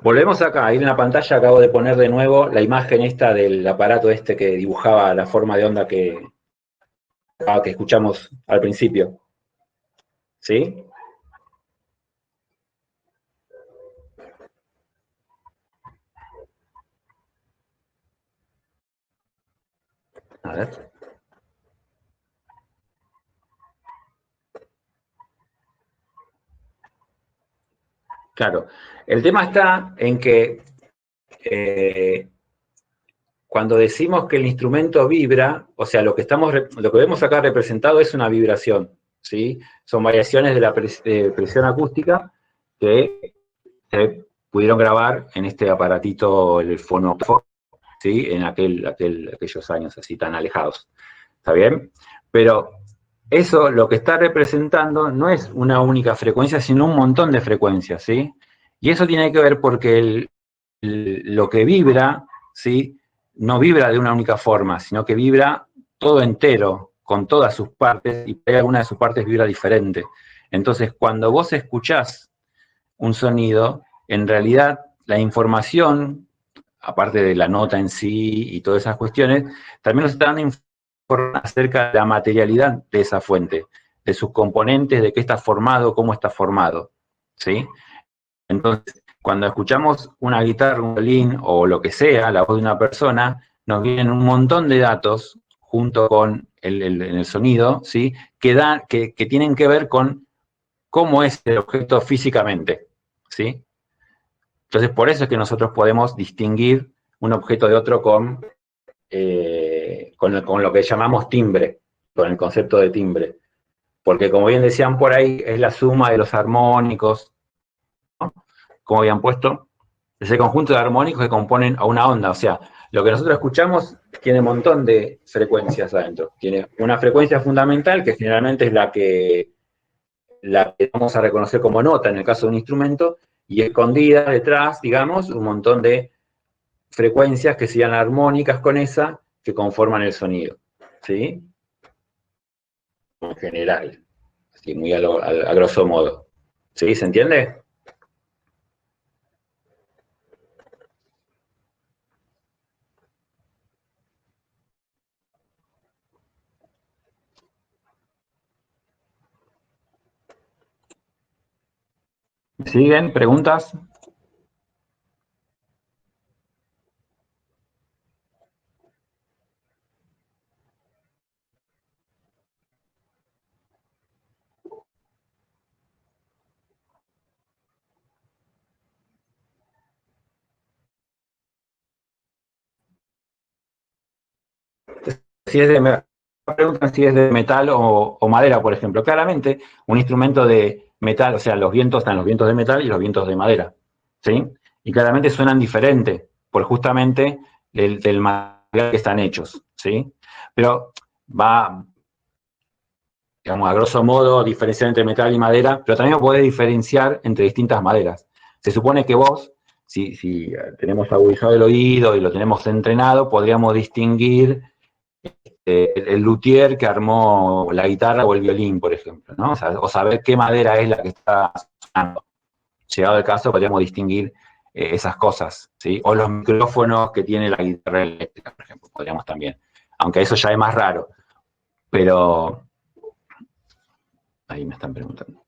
Volvemos acá, ahí en la pantalla acabo de poner de nuevo la imagen esta del aparato este que dibujaba la forma de onda que que escuchamos al principio. ¿Sí? A ver. Claro, el tema está en que cuando decimos que el instrumento vibra, o sea, lo que vemos acá representado es una vibración, ¿sí? Son variaciones de la presión acústica que se pudieron grabar en este aparatito, el fonógrafo, ¿sí? En aquellos años así tan alejados. ¿Está bien? Pero eso lo que está representando no es una única frecuencia, sino un montón de frecuencias, ¿sí? Y eso tiene que ver porque lo que vibra, ¿sí? No vibra de una única forma, sino que vibra todo entero, con todas sus partes, y alguna de sus partes vibra diferente. Entonces, cuando vos escuchás un sonido, en realidad la información, aparte de la nota en sí y todas esas cuestiones, también nos está dando información acerca de la materialidad de esa fuente, de sus componentes, de qué está formado, cómo está formado, ¿sí? Entonces, cuando escuchamos una guitarra, un violín o lo que sea, la voz de una persona, nos vienen un montón de datos junto con el sonido, ¿sí? Que tienen que ver con cómo es el objeto físicamente, ¿sí? Entonces, por eso es que nosotros podemos distinguir un objeto de otro con lo que llamamos timbre, con el concepto de timbre. Porque como bien decían por ahí, es la suma de los armónicos, ¿no? Como habían puesto, ese conjunto de armónicos que componen a una onda. O sea, lo que nosotros escuchamos tiene un montón de frecuencias adentro. Tiene una frecuencia fundamental, que generalmente es la que vamos a reconocer como nota en el caso de un instrumento, y escondida detrás, digamos, un montón de frecuencias que sean armónicas con esa, que conforman el sonido, ¿sí? En general, así muy a grosso modo. ¿Sí? ¿Se entiende? ¿Siguen? ¿Preguntas? Si es preguntan si es de metal o madera, por ejemplo. Claramente, un instrumento de metal, o sea, están los vientos de metal y los vientos de madera, ¿sí? Y claramente suenan diferente, por justamente del material que están hechos, ¿sí? Pero digamos, a grosso modo, diferenciar entre metal y madera, pero también podés diferenciar entre distintas maderas. Se supone que vos, si tenemos agudizado el oído y lo tenemos entrenado, podríamos distinguir el luthier que armó la guitarra o el violín, por ejemplo, ¿no? O saber qué madera es la que está sonando. Llegado el caso, podríamos distinguir esas cosas, ¿sí? O los micrófonos que tiene la guitarra eléctrica, por ejemplo, podríamos también. Aunque eso ya es más raro. Pero ahí me están preguntando.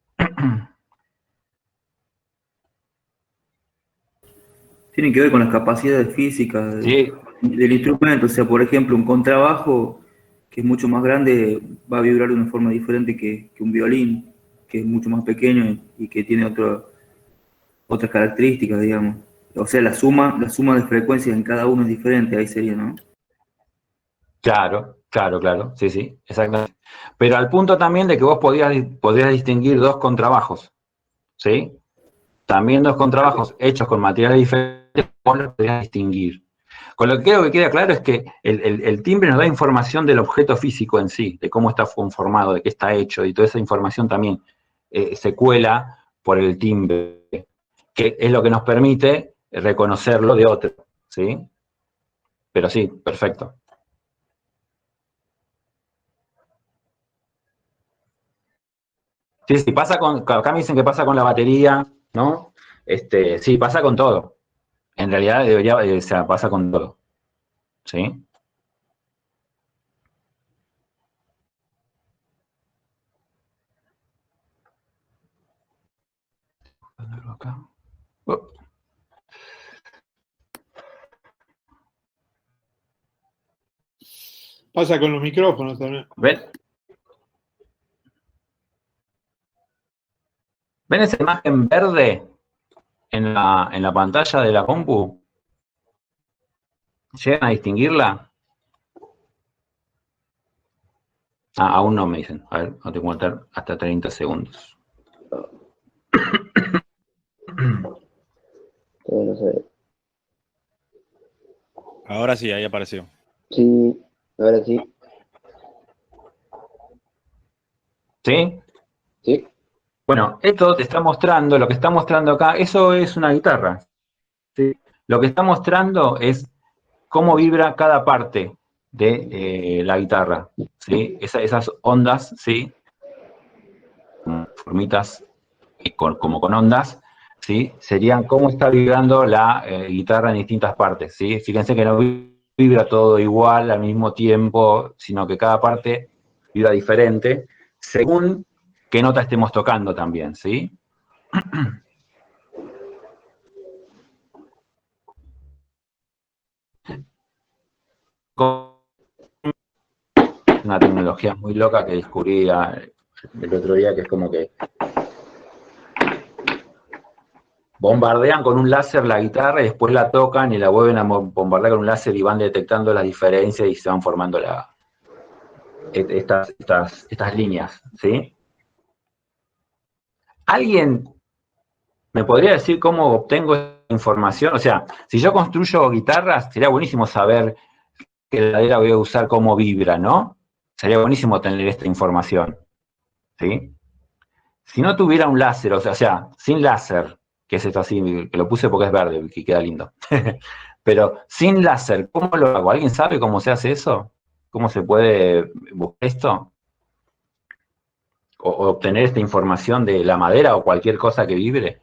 Tiene que ver con las capacidades físicas Sí. del instrumento. O sea, por ejemplo, un contrabajo, que es mucho más grande, va a vibrar de una forma diferente que un violín, que es mucho más pequeño y que tiene otras características, digamos. O sea, la suma de frecuencias en cada uno es diferente, ahí sería, ¿no? Claro, sí, exactamente. Pero al punto también de que vos podrías distinguir dos contrabajos, ¿sí? También dos contrabajos hechos con materiales diferentes, vos los podrías distinguir. Con lo que creo que queda claro es que el timbre nos da información del objeto físico en sí, de cómo está conformado, de qué está hecho, y toda esa información también se cuela por el timbre, que es lo que nos permite reconocerlo de otro, ¿sí? Pero sí, perfecto. Sí, pasa acá me dicen que pasa con la batería, ¿no? Sí, pasa con todo. En realidad o sea, pasa con todo. ¿Sí? acá. Pasa con los micrófonos también. ¿Ven? ¿Ven esa imagen verde en la pantalla de la compu? ¿Llegan a distinguirla? Ah, aún no me dicen. A ver, no tengo que contar hasta 30 segundos. No sé. Ahora sí, ahí apareció. Sí, ahora sí. ¿Sí? Sí. Bueno, esto te está mostrando, lo que está mostrando acá, eso es una guitarra. ¿Sí? Lo que está mostrando es cómo vibra cada parte de la guitarra. ¿Sí? Esas ondas, ¿sí? Formitas como con ondas, ¿sí? Serían cómo está vibrando la guitarra en distintas partes, ¿sí? Fíjense que no vibra todo igual al mismo tiempo, sino que cada parte vibra diferente, según qué nota estemos tocando también, ¿sí? Una tecnología muy loca que descubrí el otro día, que es como que bombardean con un láser la guitarra y después la tocan y la vuelven a bombardear con un láser y van detectando las diferencias y se van formando estas líneas, ¿sí? ¿Alguien me podría decir cómo obtengo esta información? O sea, si yo construyo guitarras, sería buenísimo saber qué heladera voy a usar, cómo vibra, ¿no? Sería buenísimo tener esta información, ¿sí? Si no tuviera un láser, o sea, sin láser, que es esto así, que lo puse porque es verde, que queda lindo. Pero sin láser, ¿cómo lo hago? ¿Alguien sabe cómo se hace eso? ¿Cómo se puede buscar esto? O obtener esta información de la madera o cualquier cosa que vibre.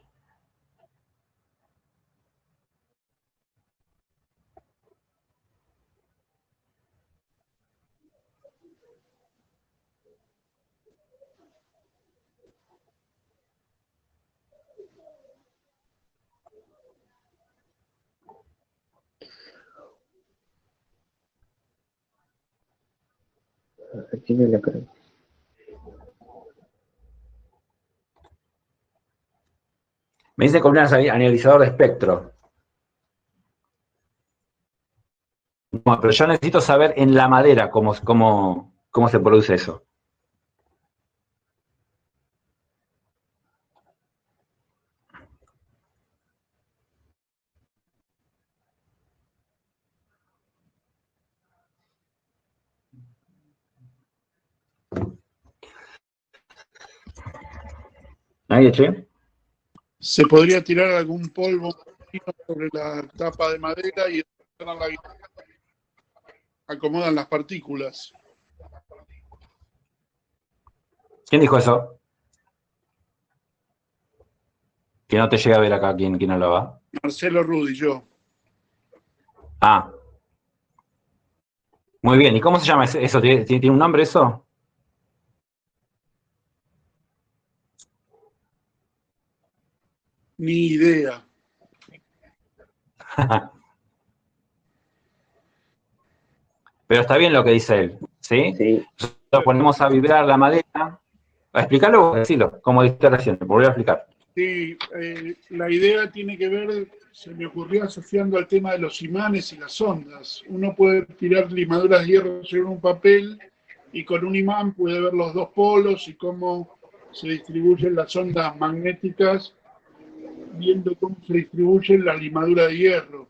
Aquí no la creo. Me dice con un analizador de espectro. Bueno, pero yo necesito saber en la madera cómo se produce eso. ¿Nadie, che? Se podría tirar algún polvo sobre la tapa de madera y acomodan las partículas. ¿Quién dijo eso? Que no te llega a ver acá quién hablaba. Marcelo Rudi, yo. Ah. Muy bien. ¿Y cómo se llama eso? ¿Tiene un nombre eso? Ni idea. Pero está bien lo que dice él, ¿sí? Sí. Nosotros ponemos a vibrar la madera. ¿A explicarlo o decirlo? Como dijiste recién, te voy a explicar. Sí, la idea tiene que ver, se me ocurrió asociando al tema de los imanes y las ondas. Uno puede tirar limaduras de hierro sobre un papel y con un imán puede ver los dos polos y cómo se distribuyen las ondas magnéticas, viendo cómo se distribuye la limadura de hierro.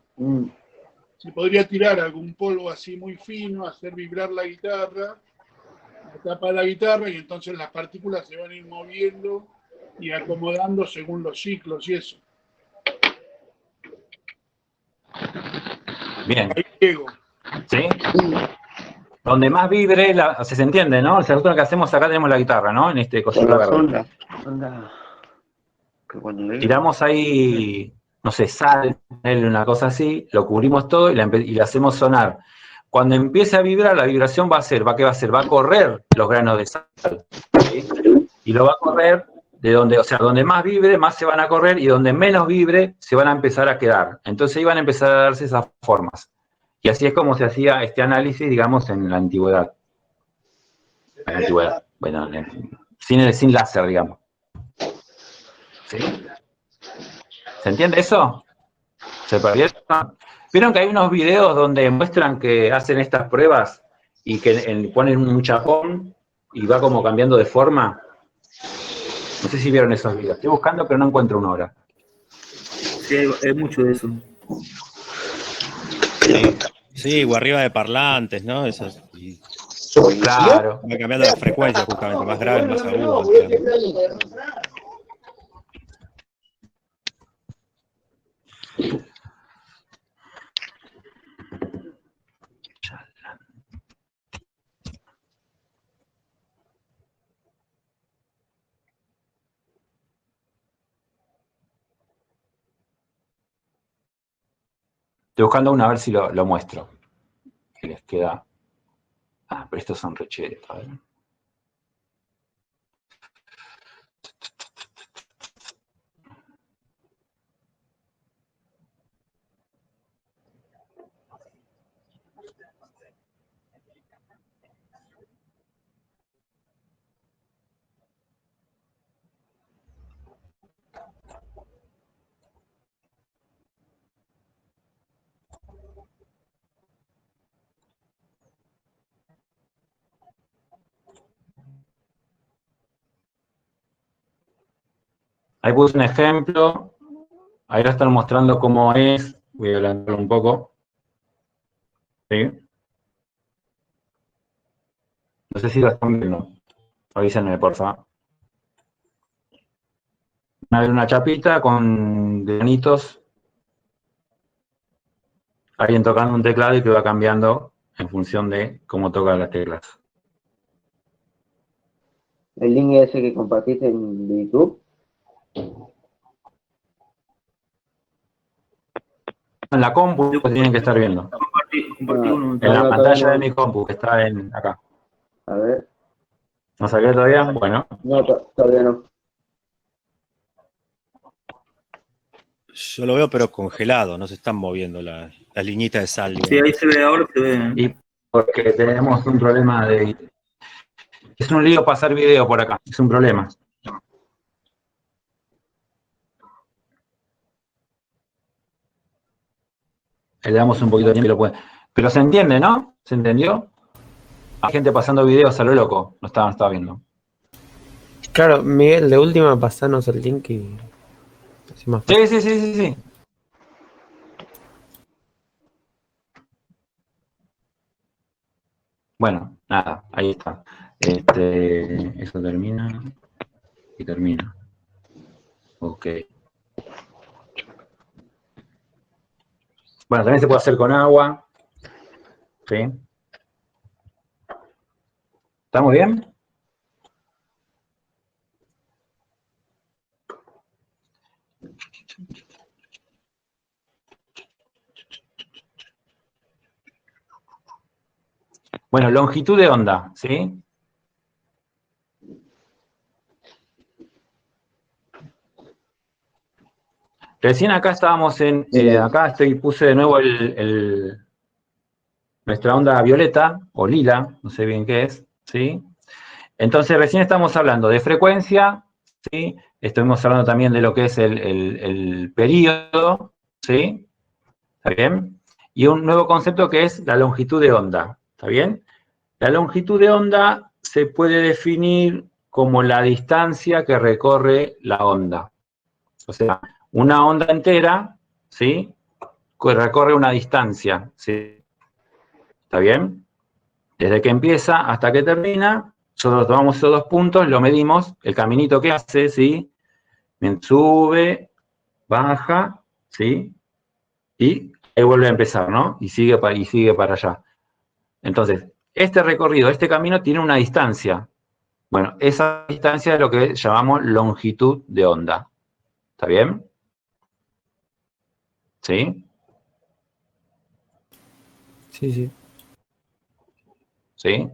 Se podría tirar algún polvo así muy fino, hacer vibrar la guitarra, la tapa de la guitarra, y entonces las partículas se van a ir moviendo y acomodando según los ciclos y eso. Bien. Ahí llego. ¿Sí? Donde más vibre, o sea, se entiende, ¿no? O sea, nosotros lo que hacemos acá tenemos la guitarra, ¿no? En este cosito Con las verde. ondas. Que cuando Tiramos ahí, no sé, sal, una cosa así, lo cubrimos todo y la hacemos sonar. Cuando empiece a vibrar, la vibración ¿qué va a hacer? Va a correr los granos de sal, ¿sí? Y lo va a correr de donde, o sea, donde más vibre, más se van a correr, y donde menos vibre, se van a empezar a quedar. Entonces iban a empezar a darse esas formas. Y así es como se hacía este análisis, digamos, en la antigüedad. En la antigüedad. Bueno, sin láser, digamos. ¿Sí? ¿Se entiende eso? ¿Se perdieron? ¿Vieron que hay unos videos donde muestran que hacen estas pruebas y que ponen un chapón y va como cambiando de forma? No sé si vieron esos videos. Estoy buscando, pero no encuentro uno ahora. Sí, hay mucho de eso. Sí, o arriba de parlantes, ¿no? Esas, y Claro. va cambiando la frecuencia justamente, más grave, más agudo. Estoy buscando uno a ver si lo muestro. Que les queda. Ah, pero estos son rechetos. A ver. Ahí puse un ejemplo. Ahí lo están mostrando cómo es. Voy a adelantarlo un poco. ¿Sí? No sé si lo están viendo. Avísenme, por favor. Van a ver una chapita con granitos. Alguien tocando un teclado y que va cambiando en función de cómo tocan las teclas. El link ese que compartiste en YouTube. En la compu Yo que tienen que estar viendo. compartí uno. En la No, pantalla de todavía mi compu, que está acá. no. A ver. ¿No saqué todavía? Bueno. No, todavía no. Yo lo veo, pero congelado, no se están moviendo las liñitas de sal. Sí, ahí se ve, ahora se ve. Y porque tenemos un problema de... Es un lío pasar video por acá. Es un problema. Le damos un poquito de tiempo y lo puede. Pero se entiende, ¿no? ¿Se entendió? Hay gente pasando videos a lo loco. No estaba viendo. Claro, Miguel, de última pasanos el link y así más fácil. Sí. Bueno, nada, ahí está. Eso termina y termina. Ok. Bueno, también se puede hacer con agua. ¿Sí? ¿Estamos bien? Bueno, longitud de onda, ¿sí? Recién acá estábamos acá puse de nuevo nuestra onda violeta, o lila, no sé bien qué es, ¿sí? Entonces recién estamos hablando de frecuencia, ¿sí? Estuvimos hablando también de lo que es el período, ¿sí? ¿Está bien? Y un nuevo concepto que es la longitud de onda, ¿está bien? La longitud de onda se puede definir como la distancia que recorre la onda. O sea, una onda entera, ¿sí? Que recorre una distancia, ¿sí? ¿Está bien? Desde que empieza hasta que termina, nosotros tomamos esos dos puntos, lo medimos, el caminito que hace, ¿sí? Sube, baja, ¿sí? Y ahí vuelve a empezar, ¿no? Y sigue para allá. Entonces, este recorrido, este camino tiene una distancia. Bueno, esa distancia es lo que llamamos longitud de onda. ¿Está bien? ¿Sí? Sí. ¿Sí?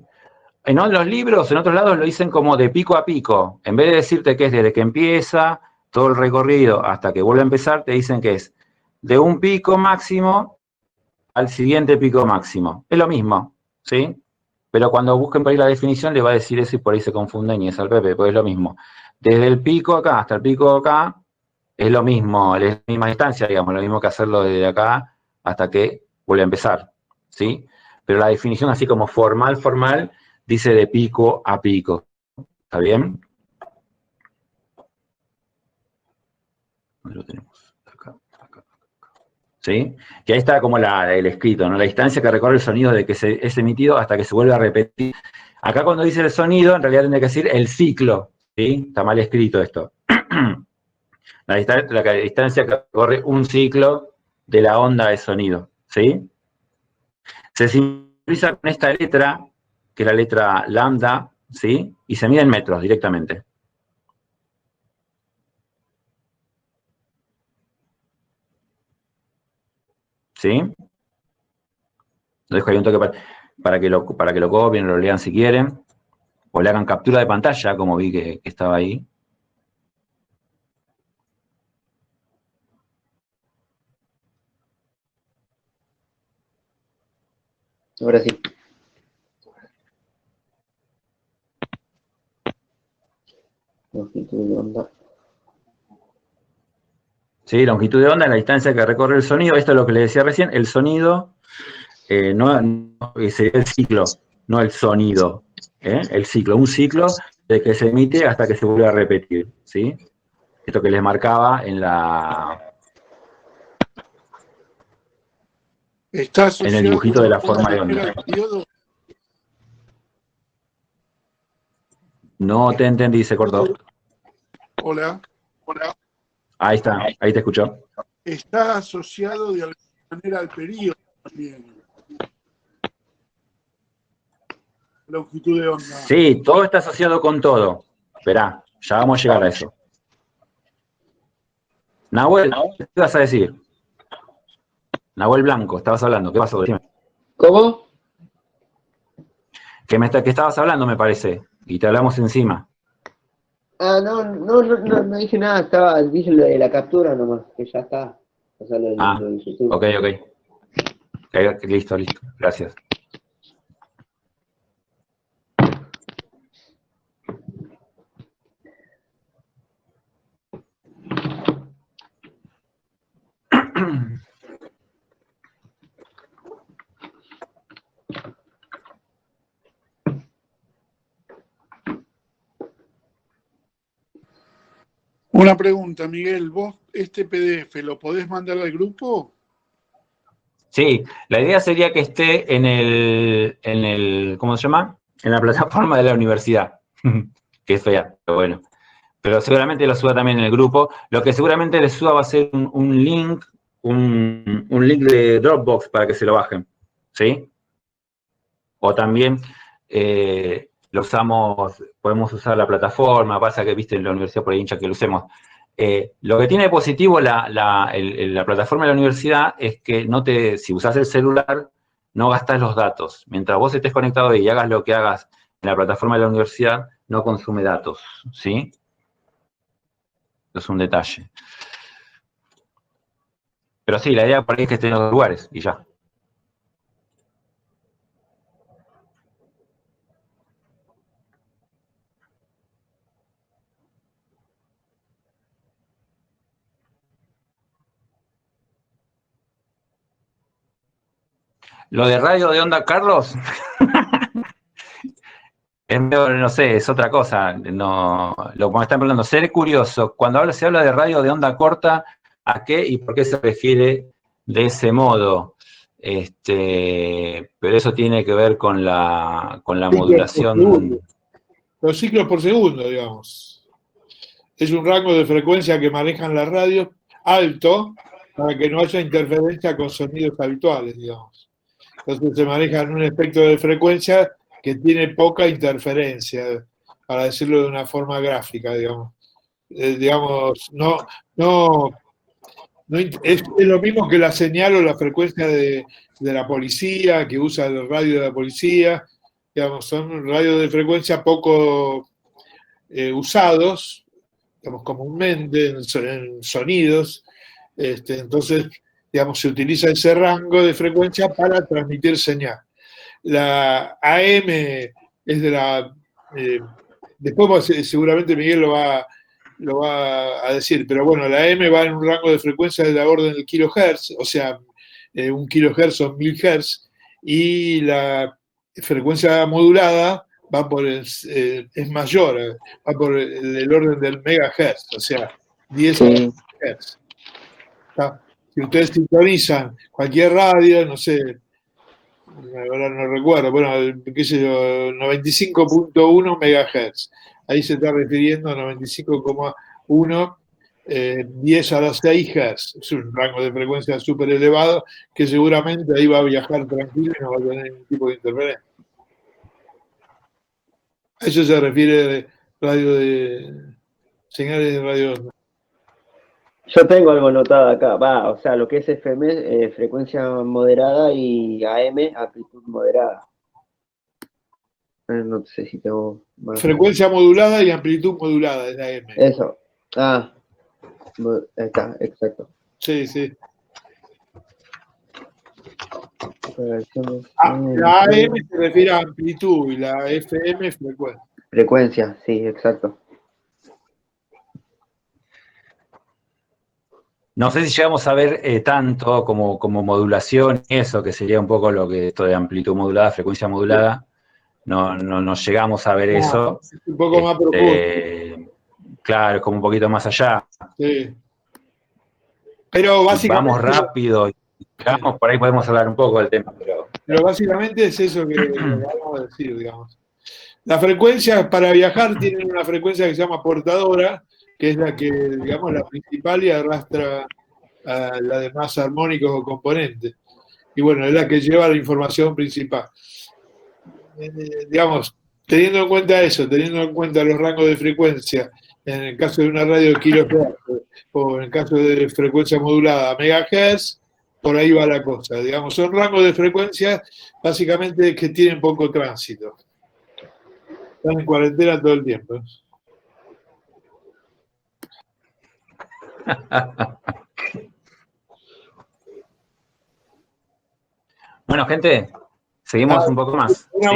En los libros, en otros lados lo dicen como de pico a pico. En vez de decirte que es desde que empieza todo el recorrido hasta que vuelve a empezar, te dicen que es de un pico máximo al siguiente pico máximo. Es lo mismo, ¿sí? Pero cuando busquen por ahí la definición, le va a decir eso y por ahí se confunden y es al Pepe, pues es lo mismo. Desde el pico acá hasta el pico acá, es lo mismo, es la misma distancia, digamos, lo mismo que hacerlo desde acá hasta que vuelve a empezar, ¿sí? Pero la definición así como formal, dice de pico a pico. ¿Está bien? ¿Dónde lo tenemos? Acá. ¿Sí? Que ahí está como el escrito, ¿no? La distancia que recorre el sonido de que es emitido hasta que se vuelve a repetir. Acá cuando dice el sonido, en realidad tendría que decir el ciclo, ¿sí? Está mal escrito esto. La distancia que recorre un ciclo de la onda de sonido, ¿sí? Se simboliza con esta letra, que es la letra lambda, ¿sí? Y se mide en metros directamente. ¿Sí? Lo dejo ahí un toque para que lo copien, lo lean si quieren, o le hagan captura de pantalla, como vi que estaba ahí. Ahora sí. Longitud de onda. Sí, longitud de onda es la distancia que recorre el sonido. Esto es lo que le decía recién, el sonido sería el ciclo, no el sonido. El ciclo, un ciclo de que se emite hasta que se vuelve a repetir, ¿sí? Esto que les marcaba en el dibujito de la forma de onda. No te entendí, se cortó. Hola. Ahí está, ahí te escucho. Está asociado de alguna manera al periodo también. Longitud de onda. Sí, todo está asociado con todo. Esperá, ya vamos a llegar a eso. Nahuel, ¿qué te vas a decir? Nahuel Blanco, estabas hablando, ¿qué pasó? Decime. ¿Cómo? Que estabas hablando, me parece, y te hablamos encima. Ah, no dije nada, dije lo de la captura nomás, que ya está. O sea, lo de YouTube. Ok. Listo, gracias. Una pregunta, Miguel, ¿vos este PDF lo podés mandar al grupo? Sí, la idea sería que esté en el ¿cómo se llama? En la plataforma de la universidad, que es fea, pero bueno. Pero seguramente lo suba también en el grupo. Lo que seguramente les suba va a ser un link, un link de Dropbox para que se lo bajen, ¿sí? O también podemos usar la plataforma, pasa que viste en la universidad por ahí hincha que lo usemos. Lo que tiene de positivo la plataforma de la universidad es que si usás el celular, no gastás los datos. Mientras vos estés conectado y hagas lo que hagas en la plataforma de la universidad, no consume datos, ¿sí? Es un detalle. Pero sí, la idea por ahí es que esté en los lugares y ya. Lo de radio de onda, Carlos, es medio, no sé, es otra cosa. No, lo que me están preguntando, seré curioso, cuando se habla de radio de onda corta, ¿a qué y por qué se refiere de ese modo? Pero eso tiene que ver con la modulación. Los ciclos por segundo, digamos. Es un rango de frecuencia que manejan las radios alto para que no haya interferencia con sonidos habituales, digamos. Entonces se maneja en un espectro de frecuencia que tiene poca interferencia, para decirlo de una forma gráfica, digamos. Es lo mismo que la señal o la frecuencia de la policía, que usa el radio de la policía, digamos, son radios de frecuencia poco usados, digamos, comúnmente en sonidos. Entonces, digamos, se utiliza ese rango de frecuencia para transmitir señal. La AM es de la... después seguramente Miguel lo va a decir, pero bueno, la AM va en un rango de frecuencia de la orden del kilohertz, o sea, 1 kilohertz son 1000 hertz, y la frecuencia modulada va por es mayor, va por el orden del megahertz, o sea, 10 hertz. Si ustedes sintonizan cualquier radio, no sé, ahora no recuerdo, bueno, qué sé yo, 95.1 megahertz. Ahí se está refiriendo a 95,1, 10 a las 6 hertz. Es un rango de frecuencia súper elevado que seguramente ahí va a viajar tranquilo y no va a tener ningún tipo de interferencia. A eso se refiere señales de radio onda. Yo tengo algo anotado acá, o sea, lo que es FM, frecuencia moderada, y AM, amplitud moderada. No sé si tengo más. Frecuencia modulada y amplitud modulada es la AM. Eso. Ahí está, exacto. Sí, sí. La AM se refiere a amplitud y la FM frecuencia. Frecuencia, sí, exacto. No sé si llegamos a ver tanto como modulación y eso, que sería un poco lo que esto de amplitud modulada, frecuencia modulada. No llegamos a ver eso. Es un poco más profundo. Claro, es como un poquito más allá. Sí. Pero básicamente... Vamos rápido, digamos, por ahí podemos hablar un poco del tema. Pero básicamente es eso que vamos a decir, digamos. Las frecuencias para viajar tienen una frecuencia que se llama portadora, que es la que, digamos, la principal y arrastra a la de más armónicos o componentes. Y bueno, es la que lleva la información principal. Digamos, teniendo en cuenta eso, teniendo en cuenta los rangos de frecuencia, en el caso de una radio de kilohertz o en el caso de frecuencia modulada megahertz, por ahí va la cosa. Digamos, son rangos de frecuencia básicamente que tienen poco tránsito. Están en cuarentena todo el tiempo. Bueno, gente, seguimos un poco más. Una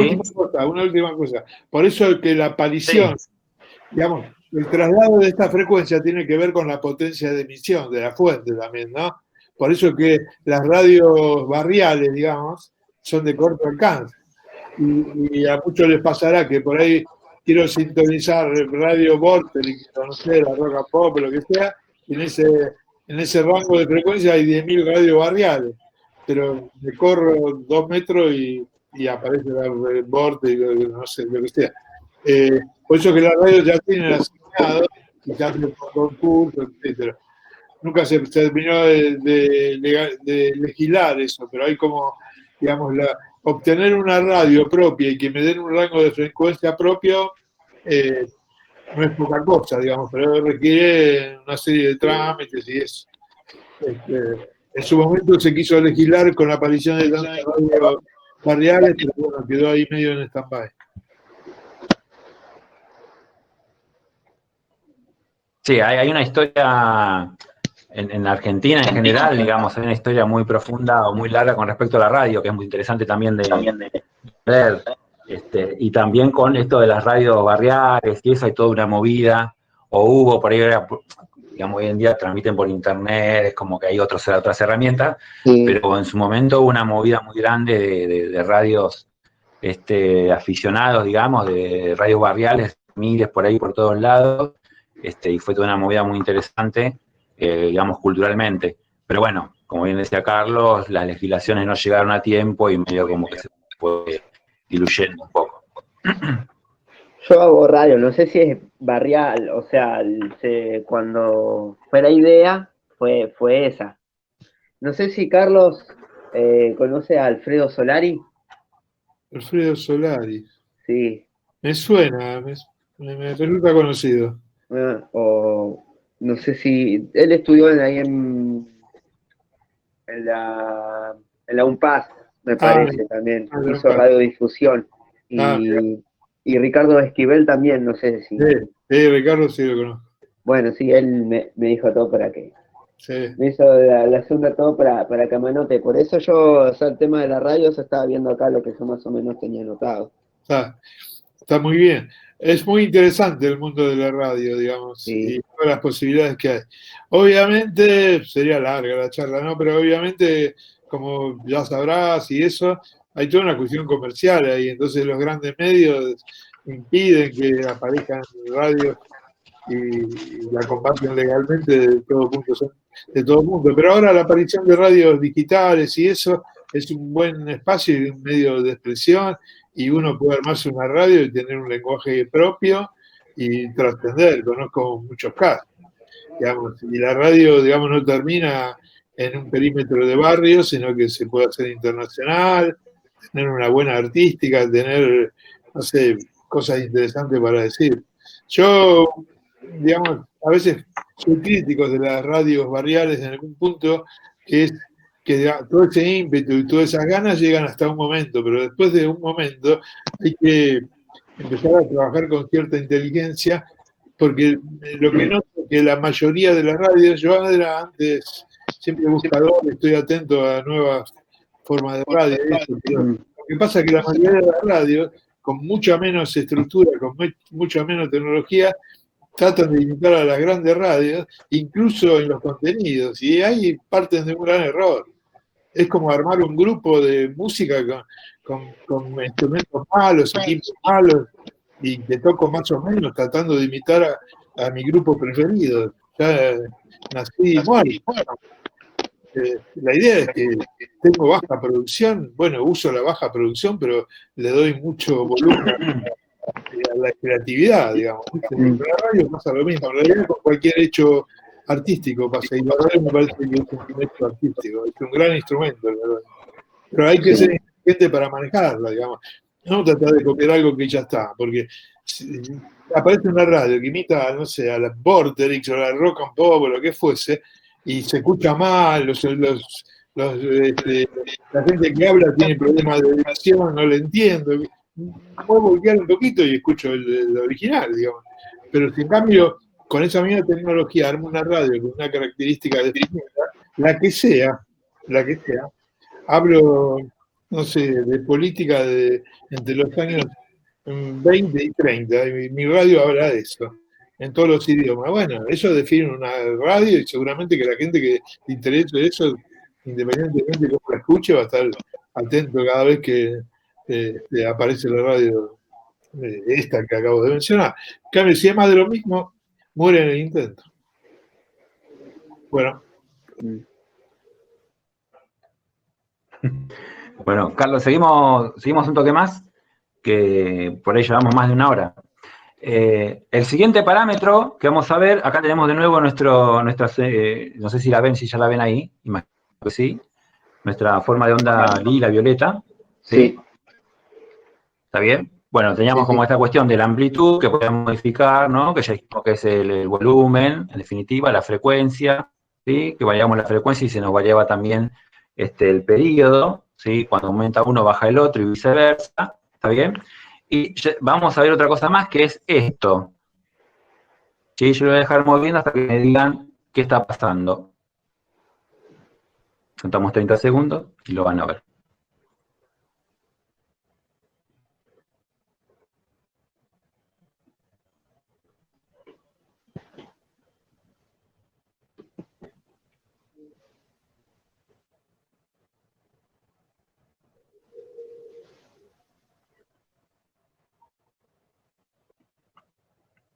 última cosa. Por eso que la aparición, digamos, el traslado de esta frecuencia tiene que ver con la potencia de emisión de la fuente también, ¿no? Por eso que las radios barriales, digamos, son de corto alcance. Y a muchos les pasará que por ahí quiero sintonizar Radio Vorterix, no sé, la Rock and Pop, lo que sea, y en ese rango de frecuencia hay 10.000 radios barriales, pero me corro 2 metros y aparece la Vorterix, no sé, lo que sea. Por eso que las radios ya tienen asignado, y se hacen por concurso, etc. Nunca se terminó de legislar eso, pero hay como, digamos, obtener una radio propia y que me den un rango de frecuencia propio no es poca cosa, digamos, pero requiere una serie de trámites y eso. En su momento se quiso legislar con la aparición de tantas radios barriales, pero bueno, quedó ahí medio en stand-by. Sí, hay una historia en Argentina en general, digamos, hay una historia muy profunda o muy larga con respecto a la radio, que es muy interesante también de ver. Y también con esto de las radios barriales, y eso hay toda una movida, o hubo por ahí, digamos, hoy en día transmiten por internet, es como que hay otras herramientas, pero en su momento hubo una movida muy grande de radios aficionados, digamos, de radios barriales, miles por ahí por todos lados, y fue toda una movida muy interesante, digamos, culturalmente. Pero bueno, como bien decía Carlos, las legislaciones no llegaron a tiempo y medio como que se fue diluyendo un poco. Yo hago radio, no sé si es barrial, o sea, cuando fue la idea, fue esa. No sé si Carlos conoce a Alfredo Solari. Alfredo Solari. Sí. Me suena, me resulta conocido. O no sé si él estudió ahí en la UNPAS, me parece, también. Hizo radiodifusión. y Ricardo Esquivel también, no sé si... Sí, Ricardo sí lo conozco. Bueno, sí, él me dijo todo para que... Sí. Me hizo la segunda todo para que me anote. Por eso yo, o sea, el tema de la radio, yo estaba viendo acá lo que yo más o menos tenía anotado. Está muy bien. Es muy interesante el mundo de la radio, digamos, Sí. y todas las posibilidades que hay. Obviamente, sería larga la charla, ¿no? Pero obviamente, como ya sabrás y eso, hay toda una cuestión comercial ahí. Entonces los grandes medios impiden que aparezcan radios y la comparten legalmente de todo mundo. Pero ahora la aparición de radios digitales y eso es un buen espacio y un medio de expresión, y uno puede armarse una radio y tener un lenguaje propio y trascender. Conozco muchos casos, digamos, y la radio, digamos, no termina en un perímetro de barrio, sino que se puede hacer internacional, tener una buena artística, tener, no sé, cosas interesantes para decir. Yo, digamos, a veces soy crítico de las radios barriales en algún punto, que es que todo ese ímpetu y todas esas ganas llegan hasta un momento, pero después de un momento hay que empezar a trabajar con cierta inteligencia, porque lo que noto es que la mayoría de las radios, yo era antes siempre buscador, estoy atento a nuevas formas de radio, pero lo que pasa es que la mayoría de las radios, con mucha menos estructura, con mucha menos tecnología, tratan de imitar a las grandes radios, incluso en los contenidos, y ahí parten de un gran error. Es como armar un grupo de música con instrumentos malos, equipos malos, y que toco más o menos tratando de imitar a mi grupo preferido. Ya nací muerto. La idea es que tengo baja producción, bueno, uso la baja producción, pero le doy mucho volumen a la creatividad, digamos. En la radio pasa lo mismo, en realidad con cualquier hecho artístico pasa, y la radio me parece que es un hecho artístico, es un gran instrumento, pero hay que ser inteligente para manejarla, digamos. No tratar de copiar algo que ya está, porque si aparece una radio que imita, no sé, a la Vorterix o a la Rock and Pop o lo que fuese, y se escucha mal, la gente que habla tiene problemas de dicción, no le entiendo. Puedo voltear un poquito y escucho el original, digamos. Pero si en cambio, con esa misma tecnología, armo una radio con una característica definida, la que sea, hablo, no sé, de política entre los años 20 y 30, y mi radio habla de eso, en todos los idiomas. Bueno, eso define una radio, y seguramente que la gente que le interese eso, independientemente de cómo la escuche, va a estar atento cada vez que aparece la radio esta que acabo de mencionar. En cambio, si es más de lo mismo, muere en el intento. Bueno. Bueno, Carlos, seguimos un toque más, que por ahí llevamos más de una hora. El siguiente parámetro que vamos a ver, acá tenemos de nuevo no sé si ya la ven ahí, imagino que sí, nuestra forma de onda lila, violeta. ¿Sí? ¿Está bien? Bueno, teníamos como esta cuestión de la amplitud que podemos modificar, ¿no? Que ya dijimos que es el volumen, en definitiva, la frecuencia, ¿sí? Que variamos la frecuencia y se nos variaba también el periodo, ¿sí? Cuando aumenta uno baja el otro y viceversa, ¿está bien? Y vamos a ver otra cosa más, que es esto. ¿Sí? Yo lo voy a dejar moviendo hasta que me digan qué está pasando. Contamos 30 segundos y lo van a ver.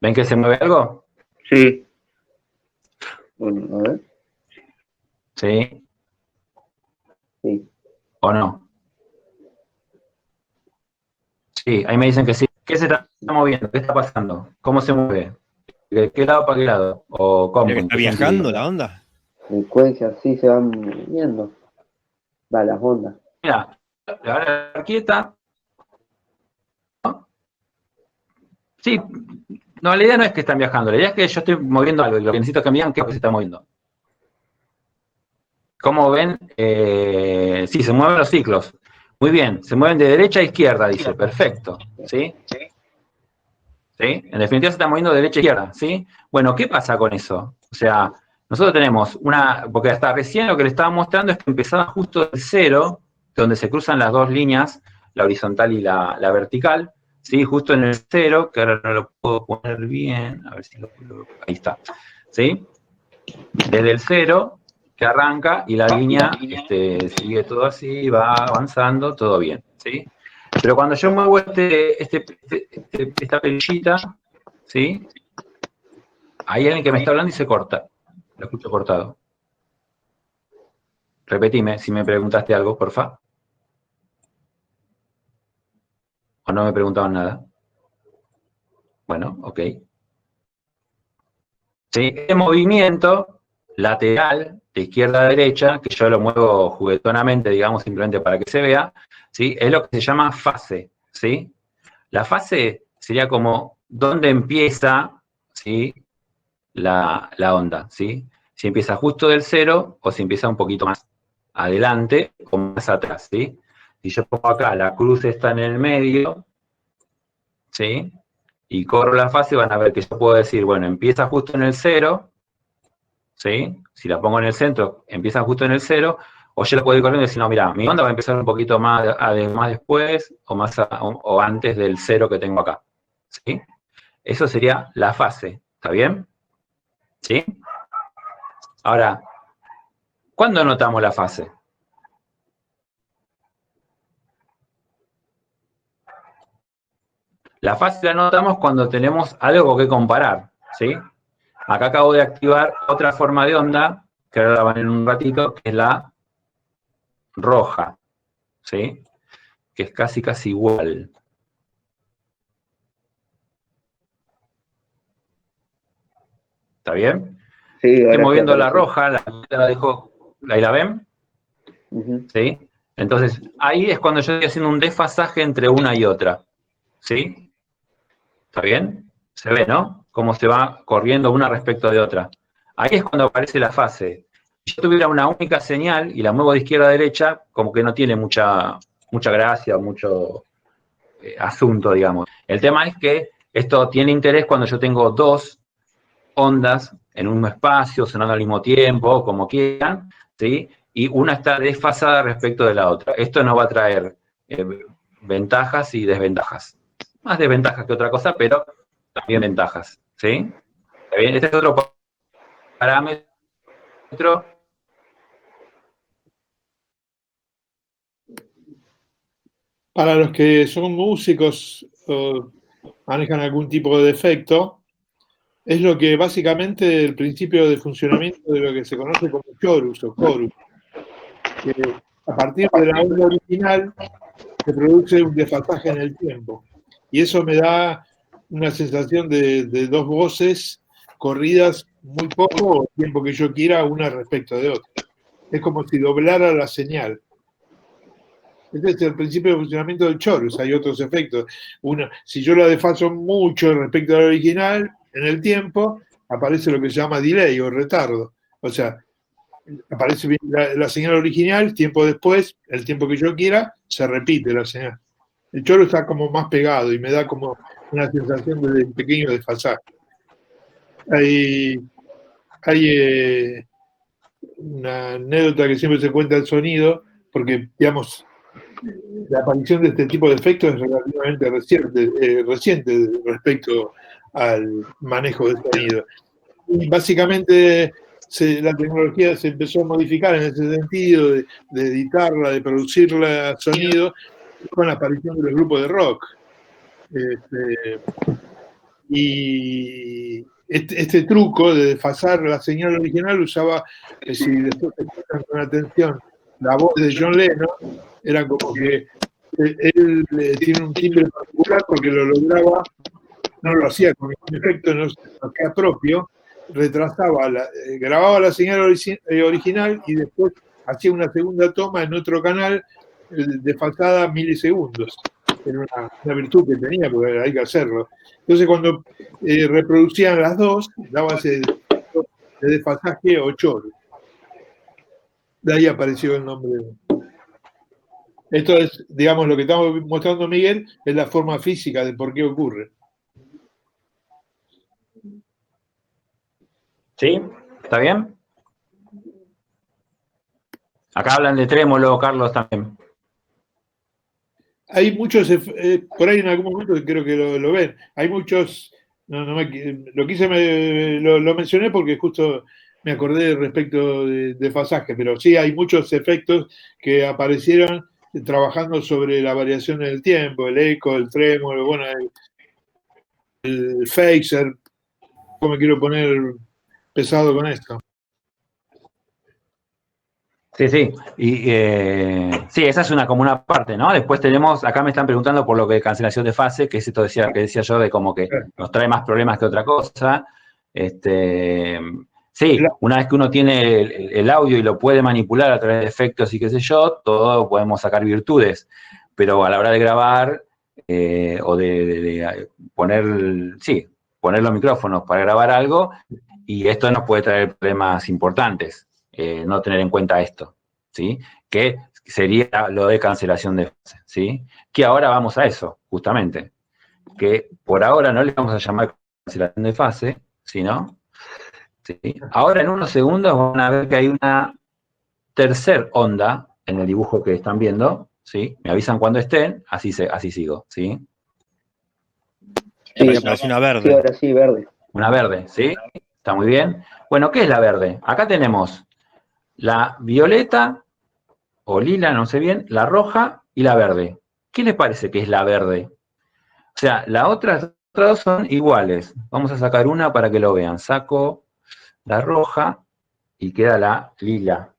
¿Ven que se mueve algo? Sí. Bueno, a ver. ¿Sí? Sí. ¿O no? Sí, ahí me dicen que sí. ¿Qué se está moviendo? ¿Qué está pasando? ¿Cómo se mueve? ¿De qué lado para qué lado? ¿O cómo? ¿Está viajando la onda? Frecuencias, sí, se van moviendo. Va, las ondas. Mira, ahora quieta. ¿No? Sí, no, la idea no es que están viajando, la idea es que yo estoy moviendo algo y lo que necesito que me digan qué es lo que se está moviendo. ¿Cómo ven? Sí, se mueven los ciclos. Muy bien, se mueven de derecha a izquierda, dice, perfecto, ¿sí? ¿Sí? En definitiva se está moviendo de derecha a izquierda, ¿sí? Bueno, ¿qué pasa con eso? O sea, nosotros tenemos porque hasta recién lo que le estaba mostrando es que empezaba justo del 0, donde se cruzan las dos líneas, la horizontal y la vertical, ¿sí? Justo en el 0, que ahora no lo puedo poner bien, a ver si lo puedo, ahí está, ¿sí? Desde el 0, que arranca, y la línea sigue todo así, va avanzando, todo bien, ¿sí? Pero cuando yo muevo esta perillita, ¿sí? Hay alguien que me está hablando y se corta. Lo escucho cortado. Repetime si me preguntaste algo, porfa. ¿O no me preguntaban nada? Bueno, ok. ¿Sí? Este movimiento lateral, de izquierda a derecha, que yo lo muevo juguetonamente, digamos, simplemente para que se vea, ¿sí? Es lo que se llama fase, ¿sí? La fase sería como dónde empieza, ¿sí? la onda, ¿sí? Si empieza justo del 0 o si empieza un poquito más adelante o más atrás, ¿sí? Si yo pongo acá, la cruz está en el medio, ¿sí? Y corro la fase, van a ver que yo puedo decir, bueno, empieza justo en el 0, ¿sí? Si la pongo en el centro, empieza justo en el 0, o yo la puedo ir corriendo y decir, no, mira, mi onda va a empezar un poquito más después o antes del 0 que tengo acá, ¿sí? Eso sería la fase, ¿está bien? ¿Sí? Ahora, ¿cuándo notamos la fase? La fase la notamos cuando tenemos algo que comparar, ¿sí? Acá acabo de activar otra forma de onda, que ahora la van en un ratito, que es la roja, ¿sí? Que es casi igual. ¿Está bien? Sí, Estoy ahora moviendo la aparece. roja, la dejo, ¿ahí la ven? ¿Sí? Entonces, ahí es cuando yo estoy haciendo un desfasaje entre una y otra, ¿sí? ¿Está bien? Se ve, ¿no? Cómo se va corriendo una respecto de otra. Ahí es cuando aparece la fase. Si yo tuviera una única señal y la muevo de izquierda a derecha, como que no tiene mucha gracia, mucho asunto, digamos. El tema es que esto tiene interés cuando yo tengo dos ondas en un espacio, sonando al mismo tiempo, como quieran, ¿sí? Y una está desfasada respecto de la otra. Esto nos va a traer ventajas y desventajas. Más desventajas que otra cosa, pero también ventajas, ¿sí? ¿Está bien? Este es otro parámetro. Para los que son músicos o manejan algún tipo de efecto, es lo que básicamente el principio de funcionamiento de lo que se conoce como chorus o chorus. Que a partir de la onda original se produce un desfasaje en el tiempo. Y eso me da una sensación de dos voces corridas muy poco o el tiempo que yo quiera, una respecto de otra. Es como si doblara la señal. Este es el principio de funcionamiento del chorus. Hay otros efectos. Si yo la desfaso mucho respecto al original, en el tiempo, aparece lo que se llama delay o retardo. O sea, aparece la señal original, tiempo después, el tiempo que yo quiera, se repite la señal. El chorus está como más pegado y me da como una sensación de pequeño desfasaje. Hay una anécdota que siempre se cuenta el sonido, porque, digamos, la aparición de este tipo de efectos es relativamente reciente respecto al manejo del sonido. Y básicamente la tecnología se empezó a modificar en ese sentido, de editarla, de producirla sonido, con la aparición de los grupos de rock. Y este truco de desfasar la señal original usaba, si después te escuchan con atención la voz de John Lennon, era como que él tiene un timbre particular porque lo lograba, no lo hacía con ningún efecto, no hacía propio, grababa la señal original y después hacía una segunda toma en otro canal desfasada milisegundos. Era una virtud que tenía, porque hay que hacerlo. Entonces, cuando reproducían las dos, daba ese de desfasaje o chorus. De ahí apareció el nombre. Esto es, digamos, lo que estamos mostrando, Miguel, es la forma física de por qué ocurre. ¿Sí? ¿Está bien? Acá hablan de trémolo, Carlos, también. Hay muchos, por ahí en algún momento creo que lo ven, hay muchos, lo mencioné porque justo me acordé respecto de Fasaje, pero sí hay muchos efectos que aparecieron trabajando sobre la variación en el tiempo, el eco, el trémolo, bueno, el phaser. No me quiero poner pesado con esto. Sí, sí. Y sí, esa es como una parte, ¿no? Después tenemos, acá me están preguntando por lo que cancelación de fase, que es esto que decía yo de como que nos trae más problemas que otra cosa. Sí, una vez que uno tiene el audio y lo puede manipular a través de efectos y qué sé yo, todo podemos sacar virtudes. Pero a la hora de grabar o de poner los micrófonos para grabar algo, y esto nos puede traer problemas importantes. No tener en cuenta esto, ¿sí? Que sería lo de cancelación de fase, ¿sí? Que ahora vamos a eso, justamente. Que por ahora no le vamos a llamar cancelación de fase, sino, ¿sí? Ahora en unos segundos van a ver que hay una tercer onda en el dibujo que están viendo, ¿sí? Me avisan cuando estén, así sigo, ¿sí? Sí, apareció una verde. Sí, ahora sí, verde. Una verde, ¿sí? Está muy bien. Bueno, ¿qué es la verde? Acá tenemos la violeta o lila, no sé bien, la roja y la verde. ¿Qué les parece que es la verde? O sea, las otras dos son iguales. Vamos a sacar una para que lo vean. Saco la roja y queda la lila.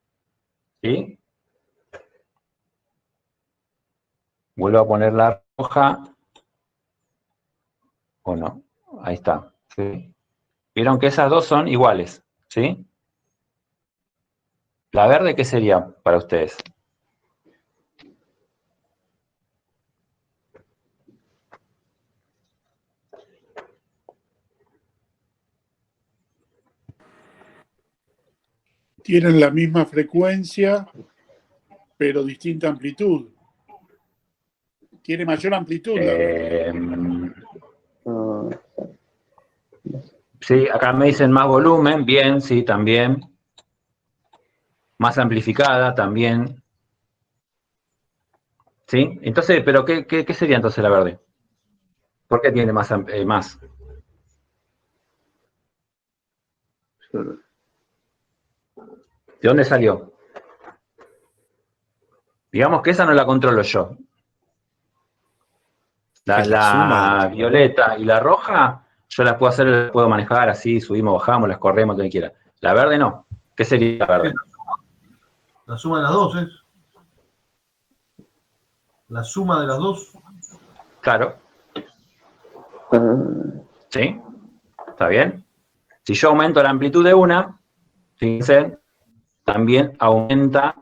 ¿Sí? Vuelvo a poner la roja. ¿O no? Ahí está. ¿Sí? Vieron que esas dos son iguales. ¿Sí? ¿La verde qué sería para ustedes? Tienen la misma frecuencia, pero distinta amplitud. Tiene mayor amplitud la verde. Sí, acá me dicen más volumen, bien, sí, también. Más amplificada, también. ¿Sí? Entonces, ¿pero qué sería entonces la verde? ¿Por qué tiene más? ¿De dónde salió? Digamos que esa no la controlo yo. La violeta y la roja, yo las puedo hacer, las puedo manejar así, subimos, bajamos, las corremos, donde quiera. La verde no. ¿Qué sería la verde? La suma de las dos, ¿eh? La suma de las dos. Claro. ¿Sí? ¿Está bien? Si yo aumento la amplitud de una, fíjense, también aumenta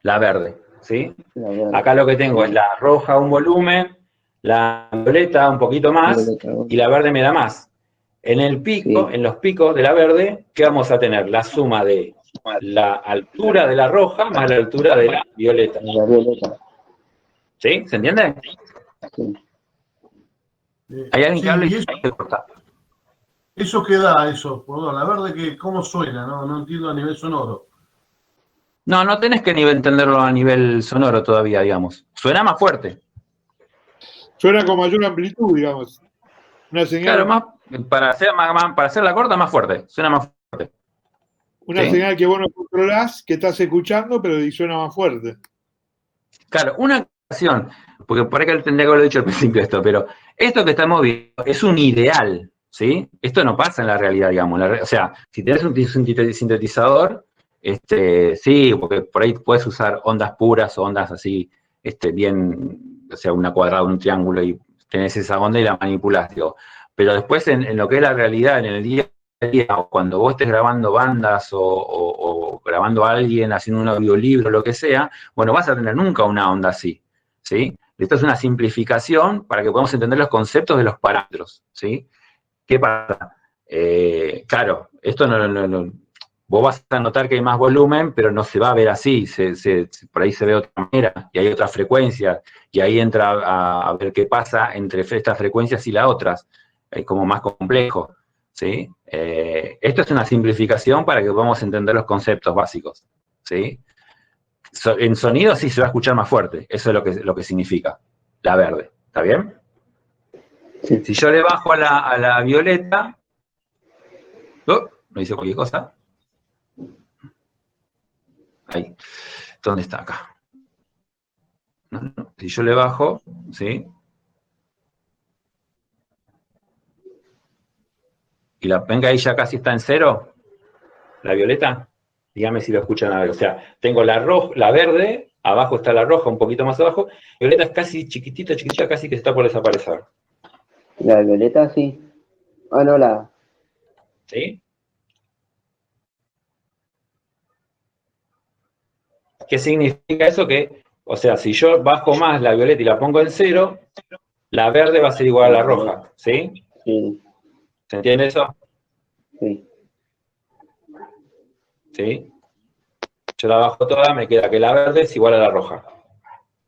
la verde, ¿sí? Acá lo que tengo es la roja un volumen, la violeta un poquito más y la verde me da más. En el pico, en los picos de la verde, ¿qué vamos a tener? La suma de la altura de la roja más la altura de la violeta. ¿Sí? ¿Se entiende? ¿Hay alguien que hable? ¿Eso qué da, eso? Perdón, la verde, ¿cómo suena? No entiendo a nivel sonoro. No tenés que entenderlo a nivel sonoro todavía, digamos. Suena más fuerte. Suena con mayor amplitud, digamos. Una señal, claro, para hacer la corta, más fuerte. Suena más fuerte. Una ¿sí? señal que vos no controlás, que estás escuchando, pero suena más fuerte. Claro, una canción, porque por ahí que tendría que haberlo dicho al principio esto, pero esto que estamos viendo es un ideal, ¿sí? Esto no pasa en la realidad, digamos. O sea, si tenés un sintetizador, sí, porque por ahí puedes usar ondas puras o ondas así, bien, o sea, una cuadrada, un triángulo, y tenés esa onda y la manipulás, digo. Pero después en lo que es la realidad, en el día a día, o cuando vos estés grabando bandas o grabando a alguien, haciendo un audiolibro, lo que sea, bueno, vas a tener nunca una onda así, ¿sí? Esto es una simplificación para que podamos entender los conceptos de los parámetros, ¿sí? ¿Qué pasa? Claro, esto vos vas a notar que hay más volumen, pero no se va a ver así, por ahí se ve de otra manera, y hay otras frecuencias, y ahí entra a ver qué pasa entre estas frecuencias y las otras, es como más complejo, ¿sí? Esto es una simplificación para que podamos entender los conceptos básicos, ¿sí? En sonido sí se va a escuchar más fuerte, eso es lo que significa, la verde, ¿está bien? Sí. Si yo le bajo a la violeta, no hice cualquier cosa. Ahí. ¿Dónde está? Acá. No. Si yo le bajo, ¿sí? Y venga, ahí ya casi está en 0, la violeta. Dígame si lo escuchan a ver. O sea, tengo la verde, abajo está la roja, un poquito más abajo. Violeta es casi chiquitita, casi que está por desaparecer. La violeta sí. Ah, no, la... ¿Sí? ¿Qué significa eso? Que, o sea, si yo bajo más la violeta y la pongo en 0, la verde va a ser igual a la roja, ¿sí? Sí, ¿Se entiende eso? sí. ¿Sí? Yo la bajo toda, me queda que la verde es igual a la roja.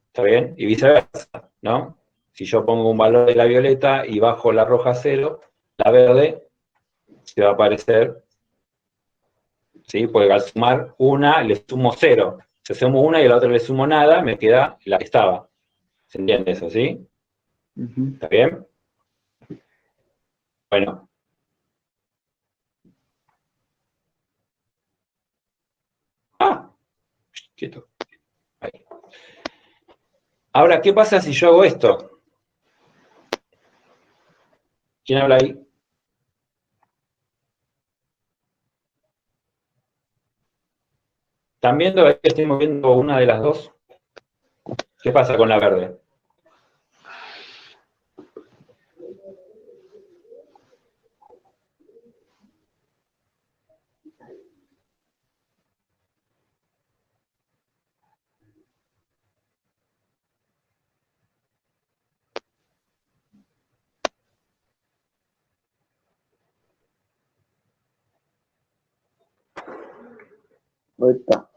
¿Está bien? Y viceversa, ¿no? Si yo pongo un valor de la violeta y bajo la roja a 0, la verde se va a aparecer, ¿sí? Porque al sumar una le sumo 0. Si sumo una y a la otra le sumo nada, me queda la que estaba. ¿Se entiende eso, sí? ¿Está bien? Bueno. Quieto. Ahí. Ahora, ¿qué pasa si yo hago esto? ¿Quién habla ahí? ¿Están viendo ahí que estoy moviendo una de las dos? ¿Qué pasa con la verde? Ahorita.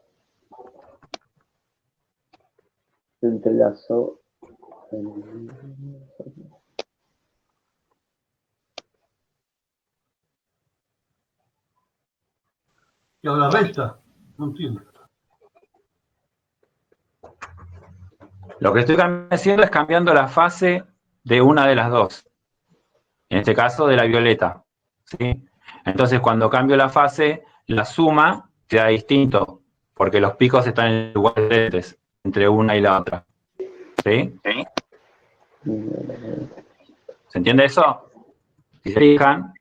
Se entrelazó. ¿Y ahora resta? No entiendo. Lo que estoy haciendo es cambiando la fase de una de las dos. En este caso, de la violeta. ¿Sí? Entonces, cuando cambio la fase, la suma queda distinto, porque los picos están en lugares diferentes entre una y la otra. ¿Sí? ¿Se entiende eso? Si se fijan,